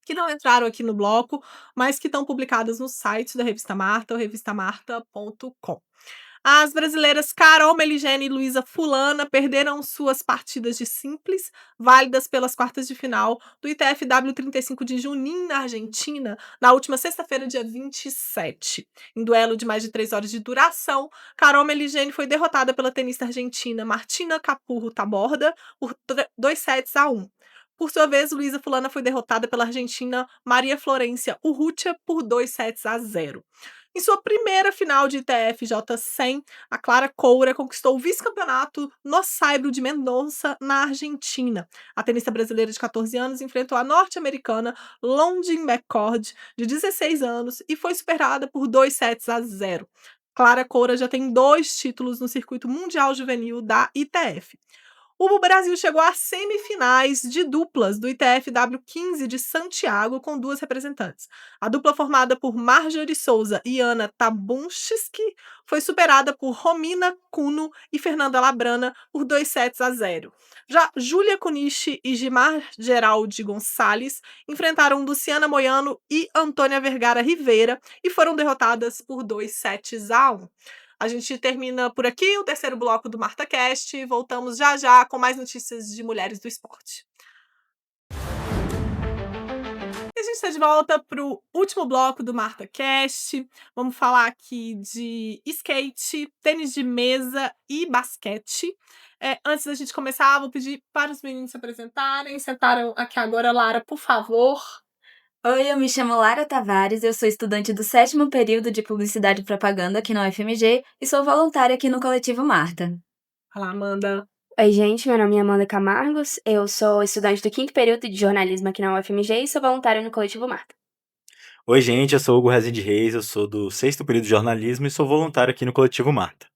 que não entraram aqui no bloco, mas que estão publicadas no site da Revista Marta, o revistamarta.com. As brasileiras Carol Meligeni e Luísa Fulana perderam suas partidas de simples, válidas pelas quartas de final do ITF W35 de Junín, na Argentina, na última sexta-feira, dia 27. Em duelo de mais de 3 horas de duração, Carol Meligeni foi derrotada pela tenista argentina Martina Capurro Taborda por 2-1. Por sua vez, Luísa Fulana foi derrotada pela argentina Maria Florência Urrutia por 2-0. Em sua primeira final de ITF J100, a Clara Coura conquistou o vice-campeonato no Saibro de Mendonça, na Argentina. A tenista brasileira de 14 anos enfrentou a norte-americana Londyn McCord, de 16 anos, e foi superada por 2-0. Clara Coura já tem 2 títulos no circuito mundial juvenil da ITF. O Brasil chegou às semifinais de duplas do ITF W15 de Santiago com 2 representantes. A dupla formada por Marjorie Souza e Ana Tabunchski foi superada por Romina Cuno e Fernanda Labrana por 2-0. Já Júlia Kunishi e Gimar Geraldi Gonçalves enfrentaram Luciana Moiano e Antônia Vergara Rivera e foram derrotadas por 2-1. A gente termina por aqui o terceiro bloco do MartaCast. Voltamos já já com mais notícias de mulheres do esporte. E a gente está de volta para o último bloco do MartaCast. Vamos falar aqui de skate, tênis de mesa e basquete. Antes da gente começar, vou pedir para os meninos se apresentarem. Sentaram aqui agora, Lara, por favor. Oi, eu me chamo Lara Tavares, eu sou estudante do 7º período de Publicidade e Propaganda aqui na UFMG e sou voluntária aqui no Coletivo Marta. Olá, Amanda. Oi, gente, meu nome é Amanda Camargos, eu sou estudante do 5º período de jornalismo aqui na UFMG e sou voluntária no Coletivo Marta. Oi, gente, eu sou Hugo Rezende Reis, eu sou do 6º período de jornalismo e sou voluntário aqui no Coletivo Marta.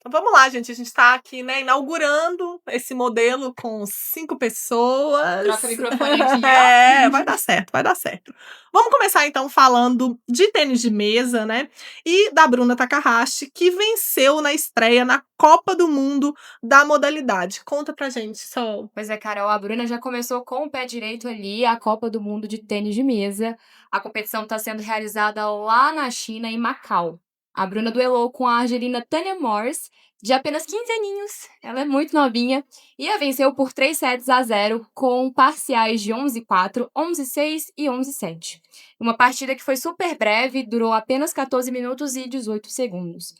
Então vamos lá, gente. A gente está aqui, né, inaugurando esse modelo com 5 pessoas. Troca o microfone aqui, ó. É, vai dar certo, vai dar certo. Vamos começar então falando de tênis de mesa, né? E da Bruna Takahashi, que venceu na estreia na Copa do Mundo da modalidade. Conta pra gente, Sol. Pois é, Carol, a Bruna já começou com o pé direito ali a Copa do Mundo de tênis de mesa. A competição está sendo realizada lá na China, em Macau. A Bruna duelou com a argelina Tanya Morse, de apenas 15 aninhos. Ela é muito novinha e a venceu por 3-0 com parciais de 11-4, 11-6 e 11-7. Uma partida que foi super breve, durou apenas 14 minutos e 18 segundos.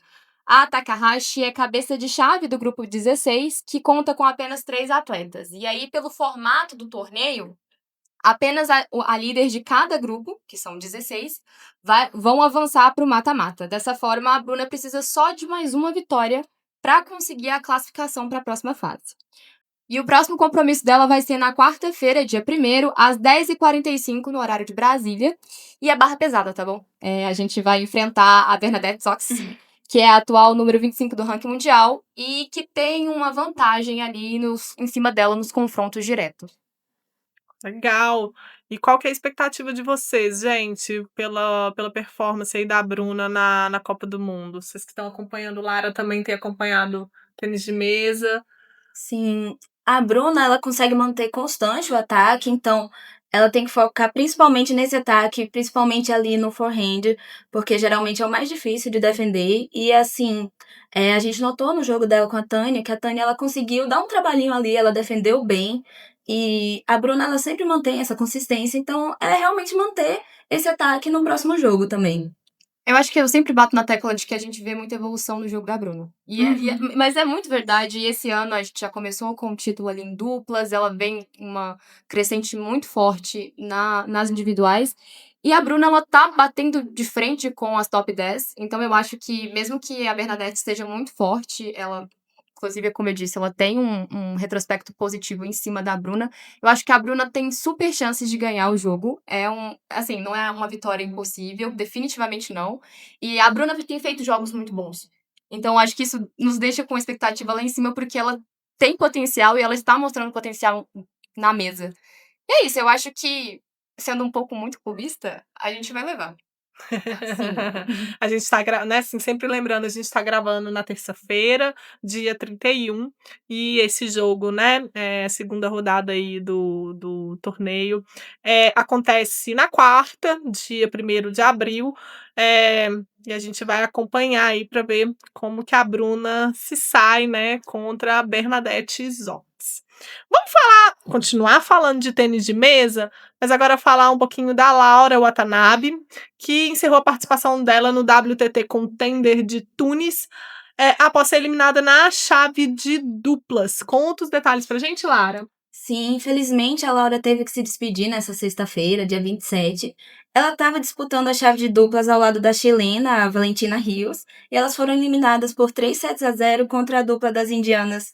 A Takahashi é cabeça de chave do grupo 16, que conta com apenas 3 atletas. E aí, pelo formato do torneio, apenas a líder de cada grupo, que são 16, vão avançar para o mata-mata. Dessa forma, a Bruna precisa só de mais uma vitória para conseguir a classificação para a próxima fase. E o próximo compromisso dela vai ser na quarta-feira, dia 1º, às 10h45, no horário de Brasília. E é barra pesada, tá bom? A gente vai enfrentar a Bernadette Sox, que é a atual número 25 do ranking mundial e que tem uma vantagem ali em cima dela nos confrontos diretos. Legal. E qual que é a expectativa de vocês, gente, pela performance aí da Bruna na Copa do Mundo? Vocês que estão acompanhando, Lara também tem acompanhado tênis de mesa. Sim, a Bruna, ela consegue manter constante o ataque, então ela tem que focar principalmente nesse ataque, principalmente ali no forehand, porque geralmente é o mais difícil de defender. E assim, a gente notou no jogo dela com a Tânia, que a Tânia ela conseguiu dar um trabalhinho ali, ela defendeu bem. E a Bruna, ela sempre mantém essa consistência, então é realmente manter esse ataque no próximo jogo também. Eu acho que eu sempre bato na tecla de que a gente vê muita evolução no jogo da Bruna. Mas é muito verdade. E esse ano a gente já começou com o título ali em duplas. Ela vem uma crescente muito forte nas individuais. E a Bruna, ela tá batendo de frente com as top 10. Então eu acho que, mesmo que a Bernadette esteja muito forte, ela, inclusive, como eu disse, ela tem um retrospecto positivo em cima da Bruna. Eu acho que a Bruna tem super chances de ganhar o jogo. Assim, não é uma vitória impossível, definitivamente não. E a Bruna tem feito jogos muito bons. Então, acho que isso nos deixa com expectativa lá em cima, porque ela tem potencial e ela está mostrando potencial na mesa. E é isso, eu acho que, sendo um pouco muito clubista, a gente vai levar. A gente tá, né, assim, sempre lembrando, a gente tá gravando na terça-feira, dia 31, e esse jogo, né, a segunda rodada aí do torneio, acontece na quarta, dia 1º de abril, e a gente vai acompanhar aí para ver como que a Bruna se sai, né, contra a Bernadette Sox. Vamos continuar falando de tênis de mesa, mas agora falar um pouquinho da Laura Watanabe, que encerrou a participação dela no WTT Contender de Tunis, após ser eliminada na chave de duplas. Conta os detalhes pra gente, Lara. Sim, infelizmente a Laura teve que se despedir nessa sexta-feira, dia 27. Ela estava disputando a chave de duplas ao lado da chilena, a Valentina Rios, e elas foram eliminadas por 3-0 contra a dupla das indianas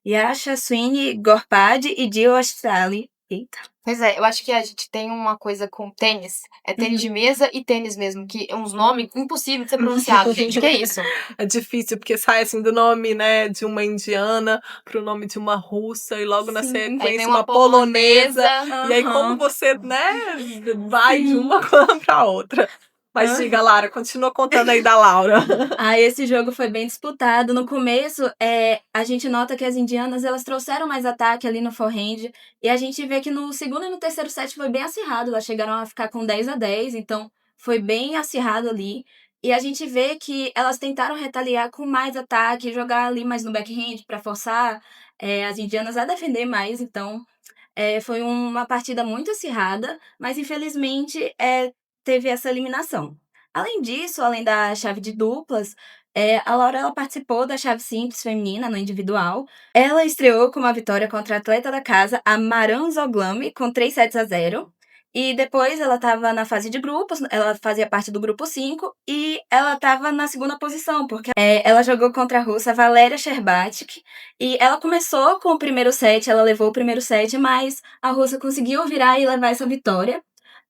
Yashaswini Gorpad e Jill Australi. Eita. Pois é, eu acho que a gente tem uma coisa com tênis. É tênis de mesa e tênis mesmo, que é uns nomes impossíveis de ser pronunciado, gente. Que é isso? É difícil, porque sai assim do nome, né, de uma indiana pro nome de uma russa e logo na Aí sequência vem uma polonesa. Aham. E aí como você, né, vai de uma pra outra. Mas diga, Lara, continua contando aí da Laura. Esse jogo foi bem disputado. No começo, a gente nota que as indianas elas trouxeram mais ataque ali no forehand. E a gente vê que no segundo e no terceiro set foi bem acirrado. Elas chegaram a ficar com 10-10, então foi bem acirrado ali. E a gente vê que elas tentaram retaliar com mais ataque, jogar ali mais no backhand para forçar as indianas a defender mais. Então, foi uma partida muito acirrada, mas infelizmente teve essa eliminação. Além disso, além da chave de duplas, a Laura ela participou da chave simples feminina no individual. Ela estreou com uma vitória contra a atleta da casa, a Maran Zoglami, com 3-0. E depois ela estava na fase de grupos, ela fazia parte do grupo 5 e ela estava na segunda posição, porque ela jogou contra a russa Valéria Sherbatik e ela começou com o primeiro set, ela levou o primeiro set, mas a russa conseguiu virar e levar essa vitória.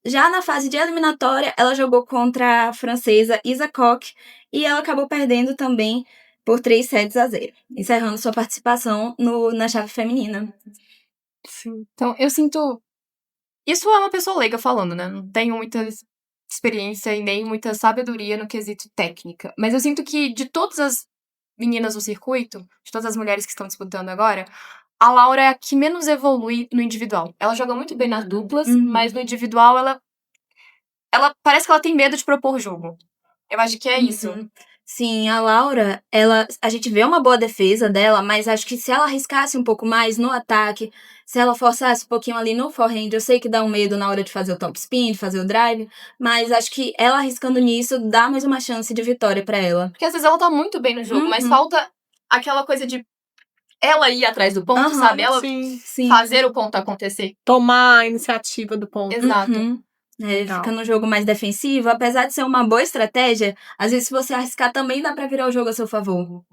Já na fase de eliminatória, ela jogou contra a francesa Isa Koch e ela acabou perdendo também por 3-0, encerrando sua participação na chave feminina. Sim. Então, eu sinto. Isso é uma pessoa leiga falando, né? Não tenho muita experiência e nem muita sabedoria no quesito técnica. Mas eu sinto que de todas as meninas do circuito, de todas as mulheres que estão disputando agora, a Laura é a que menos evolui no individual. Ela joga muito bem nas duplas, mas no individual ela parece que ela tem medo de propor jogo. Eu acho que é isso. Sim, a Laura, a gente vê uma boa defesa dela, mas acho que se ela arriscasse um pouco mais no ataque, se ela forçasse um pouquinho ali no forehand, eu sei que dá um medo na hora de fazer o topspin, de fazer o drive, mas acho que ela arriscando nisso dá mais uma chance de vitória pra ela. Porque às vezes ela tá muito bem no jogo, mas falta aquela coisa de ela ir atrás do ponto, sabe? Ela Sim. fazer o ponto acontecer. Tomar a iniciativa do ponto. Exato. Fica no jogo mais defensivo, apesar de ser uma boa estratégia, às vezes se você arriscar também dá pra virar o jogo a seu favor.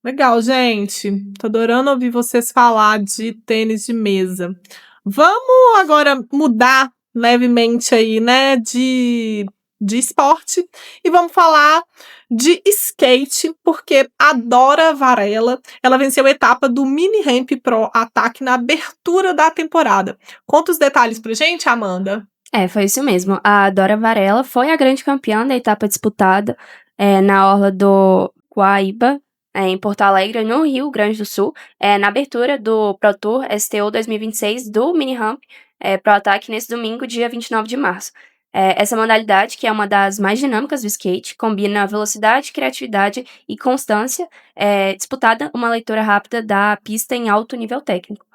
Legal, gente. Tô adorando ouvir vocês falar de tênis de mesa. Vamos agora mudar levemente aí, né, de esporte e vamos falar de skate, porque a Dora Varela, ela venceu a etapa do Mini Ramp Pro Ataque na abertura da temporada. Conta os detalhes pra gente, Amanda. Foi isso mesmo. A Dora Varela foi a grande campeã da etapa disputada na orla do Guaíba, em Porto Alegre, no Rio Grande do Sul, na abertura do Pro Tour STO 2026 do Mini Ramp Pro Ataque nesse domingo, dia 29 de março. Essa modalidade, que é uma das mais dinâmicas do skate, combina velocidade, criatividade e constância, disputada uma leitura rápida da pista em alto nível técnico.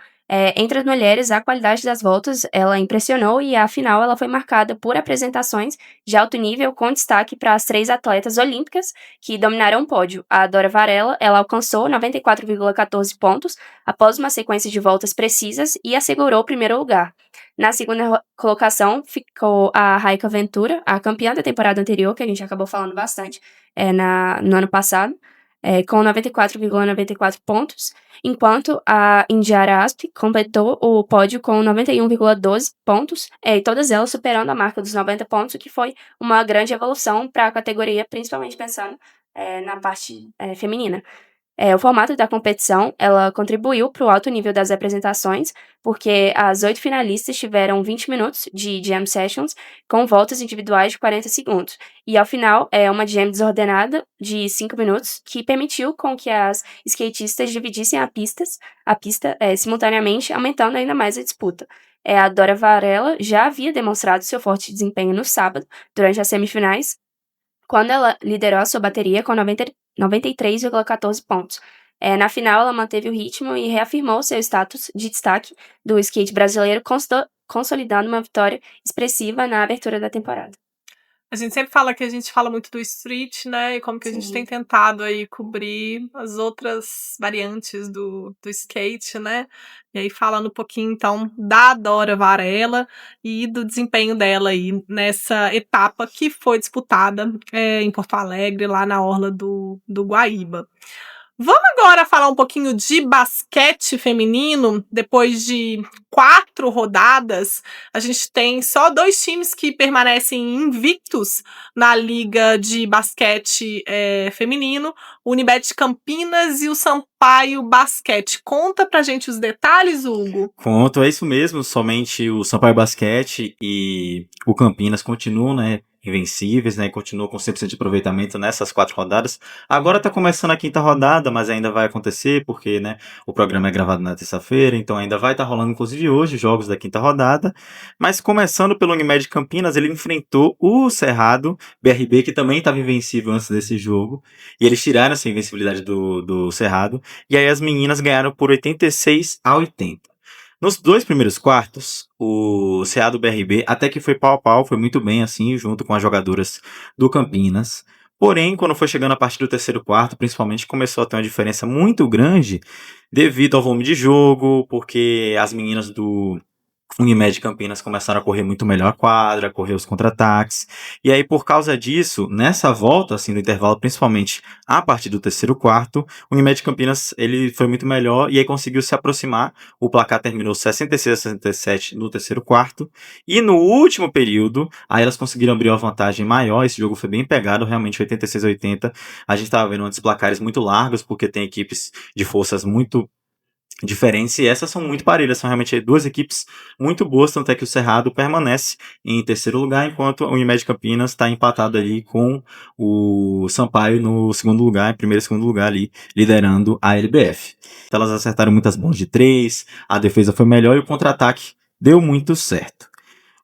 Entre as mulheres, a qualidade das voltas ela impressionou e a final ela foi marcada por apresentações de alto nível, com destaque para as 3 atletas olímpicas que dominaram o pódio. A Dora Varela ela alcançou 94,14 pontos após uma sequência de voltas precisas e assegurou o primeiro lugar. Na segunda colocação ficou a Raika Ventura, a campeã da temporada anterior, que a gente acabou falando bastante no ano passado, com 94,94 pontos, enquanto a Indiara Asp completou o pódio com 91,12 pontos, e todas elas superando a marca dos 90 pontos, o que foi uma grande evolução para a categoria, principalmente pensando na parte feminina. O formato da competição, ela contribuiu para o alto nível das apresentações, porque as 8 finalistas tiveram 20 minutos de jam sessions, com voltas individuais de 40 segundos. E ao final, uma jam desordenada de 5 minutos, que permitiu com que as skatistas dividissem a pista simultaneamente, aumentando ainda mais a disputa. A Dora Varela já havia demonstrado seu forte desempenho no sábado, durante as semifinais, quando ela liderou a sua bateria com 93,14 pontos. Na final, ela manteve o ritmo e reafirmou seu status de destaque do skate brasileiro, consolidando uma vitória expressiva na abertura da temporada. A gente sempre fala que a gente fala muito do street, né? E como que a gente tem tentado aí cobrir as outras variantes do skate, né? E aí falando um pouquinho, então, da Dora Varela e do desempenho dela aí nessa etapa que foi disputada em Porto Alegre, lá na orla do Guaíba. Vamos agora falar um pouquinho de basquete feminino. Depois de 4 rodadas, a gente tem só 2 times que permanecem invictos na liga de basquete feminino, o Unibet Campinas e o Sampaio Basquete. Conta pra gente os detalhes, Hugo. Conto, é isso mesmo, somente o Sampaio Basquete e o Campinas continuam, né, invencíveis, né, continuam com 100% de aproveitamento nessas 4 rodadas. Agora tá começando a 5ª rodada, mas ainda vai acontecer, porque, né, o programa é gravado na terça-feira, então ainda vai estar rolando, inclusive hoje, jogos da 5ª rodada. Mas começando pelo Unimed Campinas, ele enfrentou o Cerrado BRB, que também estava invencível antes desse jogo, e eles tiraram essa invencibilidade do Cerrado, e aí as meninas ganharam por 86-80. Nos 2 primeiros quartos, o CA do BRB até que foi pau a pau, foi muito bem assim, junto com as jogadoras do Campinas. Porém, quando foi chegando a partir do 3º quarto, principalmente, começou a ter uma diferença muito grande devido ao volume de jogo, porque as meninas do Unimed e Campinas começaram a correr muito melhor a quadra, correr os contra-ataques. E aí, por causa disso, nessa volta, assim, do intervalo, principalmente a partir do terceiro quarto, o Unimed e Campinas, ele foi muito melhor e aí conseguiu se aproximar. O placar terminou 66-67 no terceiro quarto. E no último período, aí elas conseguiram abrir uma vantagem maior. Esse jogo foi bem pegado, realmente 86-80. A gente estava vendo antes placares muito largos, porque tem equipes de forças muito diferentes, e essas são muito parelhas, são realmente duas equipes muito boas, tanto é que o Cerrado permanece em terceiro lugar, enquanto o Unimed Campinas está empatado ali com o Sampaio no segundo lugar, primeiro e segundo lugar ali, liderando a LBF. Então elas acertaram muitas bolas de 3, a defesa foi melhor e o contra-ataque deu muito certo.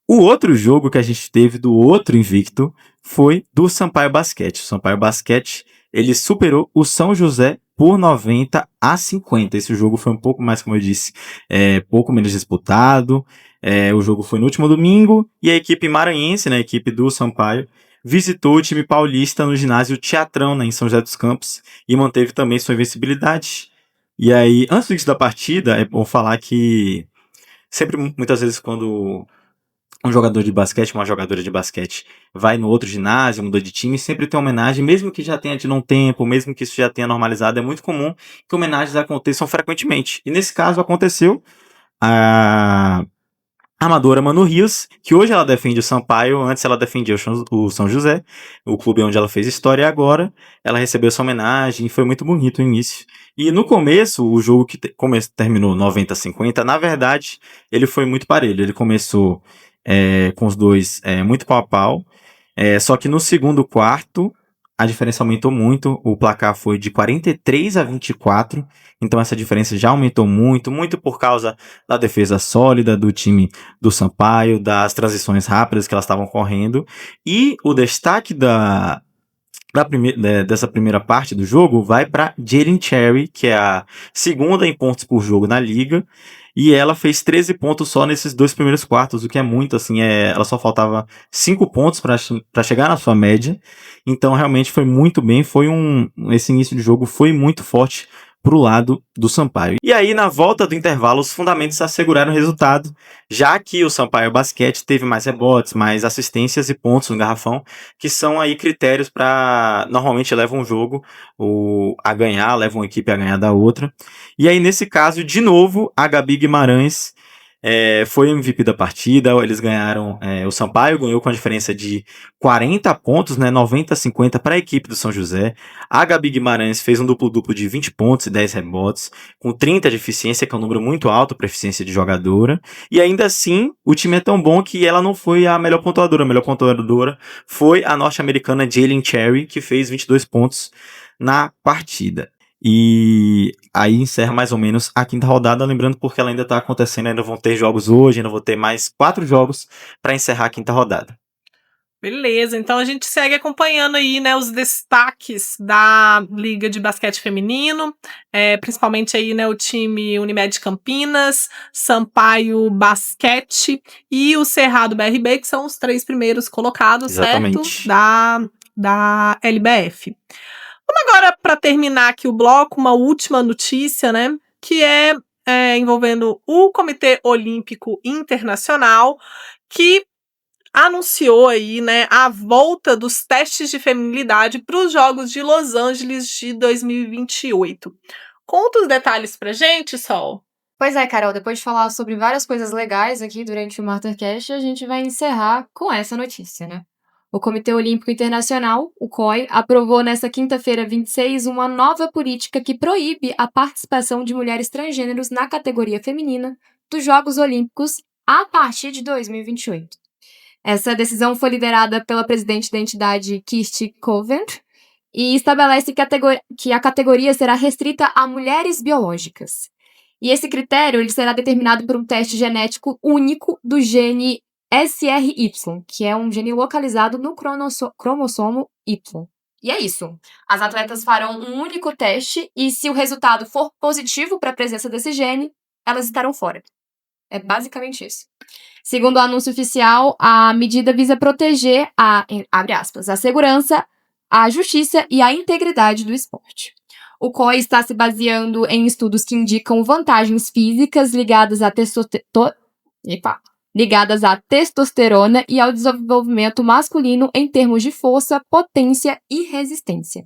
O outro jogo que a gente teve do outro invicto foi do Sampaio Basquete. O Sampaio Basquete, ele superou o São José por 90-50. Esse jogo foi um pouco mais, como eu disse, pouco menos disputado. O jogo foi no último domingo e a equipe maranhense, né, a equipe do Sampaio, visitou o time paulista no ginásio Teatrão, né, em São José dos Campos, e manteve também sua invencibilidade. E aí, antes do início da partida, é bom falar que sempre, muitas vezes, quando um jogador de basquete, uma jogadora de basquete vai no outro ginásio, muda de time, sempre tem homenagem, mesmo que já tenha tido um tempo, mesmo que isso já tenha normalizado, é muito comum que homenagens aconteçam frequentemente. E nesse caso aconteceu. A amadora Manu Rios, que hoje ela defende o Sampaio, antes ela defendia o São José, o clube onde ela fez história, e agora ela recebeu essa homenagem, e foi muito bonito o início. E no começo, o jogo que terminou 90-50, na verdade, ele foi muito parelho. Ele começou com os dois muito pau a pau, só que no segundo quarto, a diferença aumentou muito, o placar foi de 43-24, então essa diferença já aumentou muito, muito por causa da defesa sólida do time do Sampaio, das transições rápidas que elas estavam correndo, e o destaque dessa primeira parte do jogo vai para Jalen Cherry, que é a segunda em pontos por jogo na liga, e ela fez 13 pontos só nesses dois primeiros quartos, o que é muito, assim, ela só faltava 5 pontos para chegar na sua média, então realmente foi muito bem, esse início de jogo foi muito forte pro lado do Sampaio. E aí, na volta do intervalo, os fundamentos asseguraram o resultado, já que o Sampaio Basquete teve mais rebotes, mais assistências e pontos no garrafão, que são aí critérios para normalmente levam um jogo a ganhar, levam uma equipe a ganhar da outra. E aí, nesse caso, de novo, a Gabi Guimarães foi o MVP da partida. Eles ganharam, o Sampaio ganhou com a diferença de 40 pontos, né, 90-50 para a equipe do São José. A Gabi Guimarães fez um duplo-duplo de 20 pontos e 10 rebotes, com 30 de eficiência, que é um número muito alto para eficiência de jogadora. E ainda assim, o time é tão bom que ela não foi a melhor pontuadora. A melhor pontuadora foi a norte-americana Jalen Cherry, que fez 22 pontos na partida. E aí encerra mais ou menos a quinta rodada, lembrando porque ela ainda está acontecendo, ainda vão ter jogos hoje, ainda vou ter mais 4 jogos para encerrar a quinta rodada. Beleza, então a gente segue acompanhando aí, né, os destaques da Liga de Basquete Feminino, principalmente aí, né, o time Unimed Campinas, Sampaio Basquete e o Cerrado BRB, que são os 3 primeiros colocados, Exatamente. certo? Da LBF. Vamos agora, para terminar aqui o bloco, uma última notícia, né, que é envolvendo o Comitê Olímpico Internacional, que anunciou aí, né, a volta dos testes de feminilidade para os Jogos de Los Angeles de 2028. Conta os detalhes pra gente, Sol. Pois é, Carol, depois de falar sobre várias coisas legais aqui durante o Mastercast, a gente vai encerrar com essa notícia, né? O Comitê Olímpico Internacional, o COI, aprovou nesta quinta-feira 26 uma nova política que proíbe a participação de mulheres transgêneros na categoria feminina dos Jogos Olímpicos a partir de 2028. Essa decisão foi liderada pela presidente da entidade, Kirsty Covent, e estabelece que a categoria será restrita a mulheres biológicas. E esse critério ele será determinado por um teste genético único do gene SRY, que é um gene localizado no cromossomo Y. E é isso. As atletas farão um único teste e, se o resultado for positivo para a presença desse gene, elas estarão fora. É basicamente isso. Segundo o anúncio oficial, a medida visa proteger abre aspas, a segurança, a justiça e a integridade do esporte. O COI está se baseando em estudos que indicam vantagens físicas ligadas à Epa. Ligadas à testosterona e ao desenvolvimento masculino em termos de força, potência e resistência.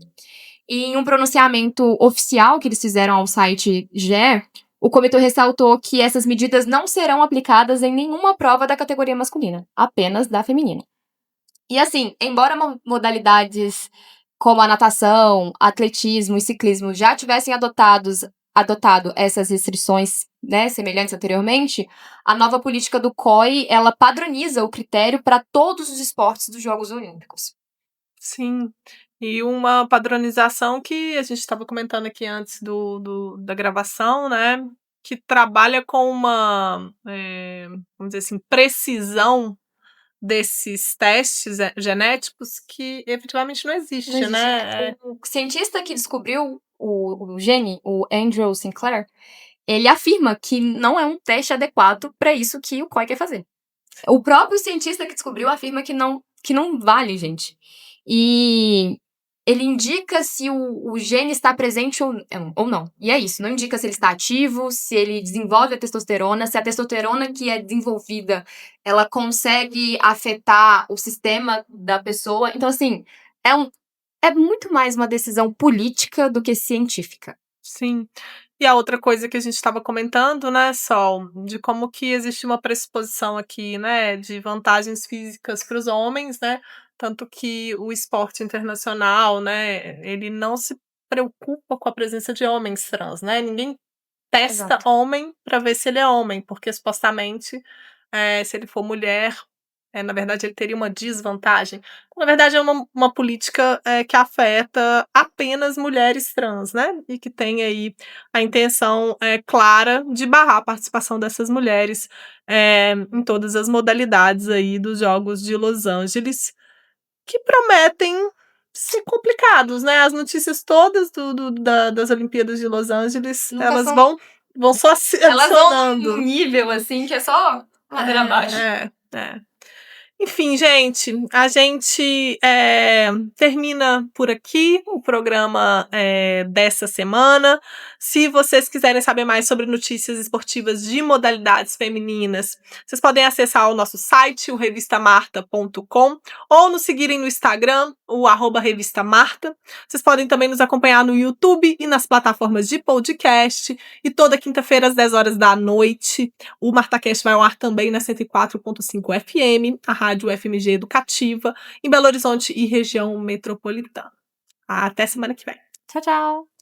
E em um pronunciamento oficial que eles fizeram ao site GE, o comitê ressaltou que essas medidas não serão aplicadas em nenhuma prova da categoria masculina, apenas da feminina. E assim, embora modalidades como a natação, atletismo e ciclismo já tivessem adotado essas restrições, né, semelhantes anteriormente, a nova política do COI, ela padroniza o critério para todos os esportes dos Jogos Olímpicos. Sim, e uma padronização que a gente estava comentando aqui antes da gravação, né, que trabalha com uma, vamos dizer assim, precisão desses testes genéticos que efetivamente não existe, Não existe. né? O cientista que descobriu o gene, o Andrew Sinclair, ele afirma que não é um teste adequado para isso que o COI quer fazer. O próprio cientista que descobriu afirma que não vale, gente. E ele indica se o gene está presente ou não. E é isso, não indica se ele está ativo, se ele desenvolve a testosterona, se a testosterona que é desenvolvida, ela consegue afetar o sistema da pessoa. Então, assim, é muito mais uma decisão política do que científica. Sim. E a outra coisa que a gente estava comentando, né, Sol, de como que existe uma pressuposição aqui, né, de vantagens físicas para os homens, né, tanto que o esporte internacional, né, ele não se preocupa com a presença de homens trans, né, ninguém testa Exato. homem para ver se ele é homem, porque supostamente, se ele for mulher, na verdade ele teria uma desvantagem. Na verdade é uma política, que afeta apenas mulheres trans, né, e que tem aí a intenção, clara de barrar a participação dessas mulheres, em todas as modalidades aí dos Jogos de Los Angeles, que prometem ser complicados, né, as notícias todas das Olimpíadas de Los Angeles, Nunca elas são- vão só Elas vão adicionando. num nível, assim, que é só ladeira abaixo. É. Enfim, gente, a gente termina por aqui o programa dessa semana. Se vocês quiserem saber mais sobre notícias esportivas de modalidades femininas, vocês podem acessar o nosso site, o revistamarta.com, ou nos seguirem no Instagram, o @revistamarta. Vocês podem também nos acompanhar no YouTube e nas plataformas de podcast. E toda quinta-feira, às 10 horas da noite, o MartaCast vai ao ar também na 104.5 FM, a Rádio FMG Educativa, em Belo Horizonte e região metropolitana. Até semana que vem. Tchau, tchau.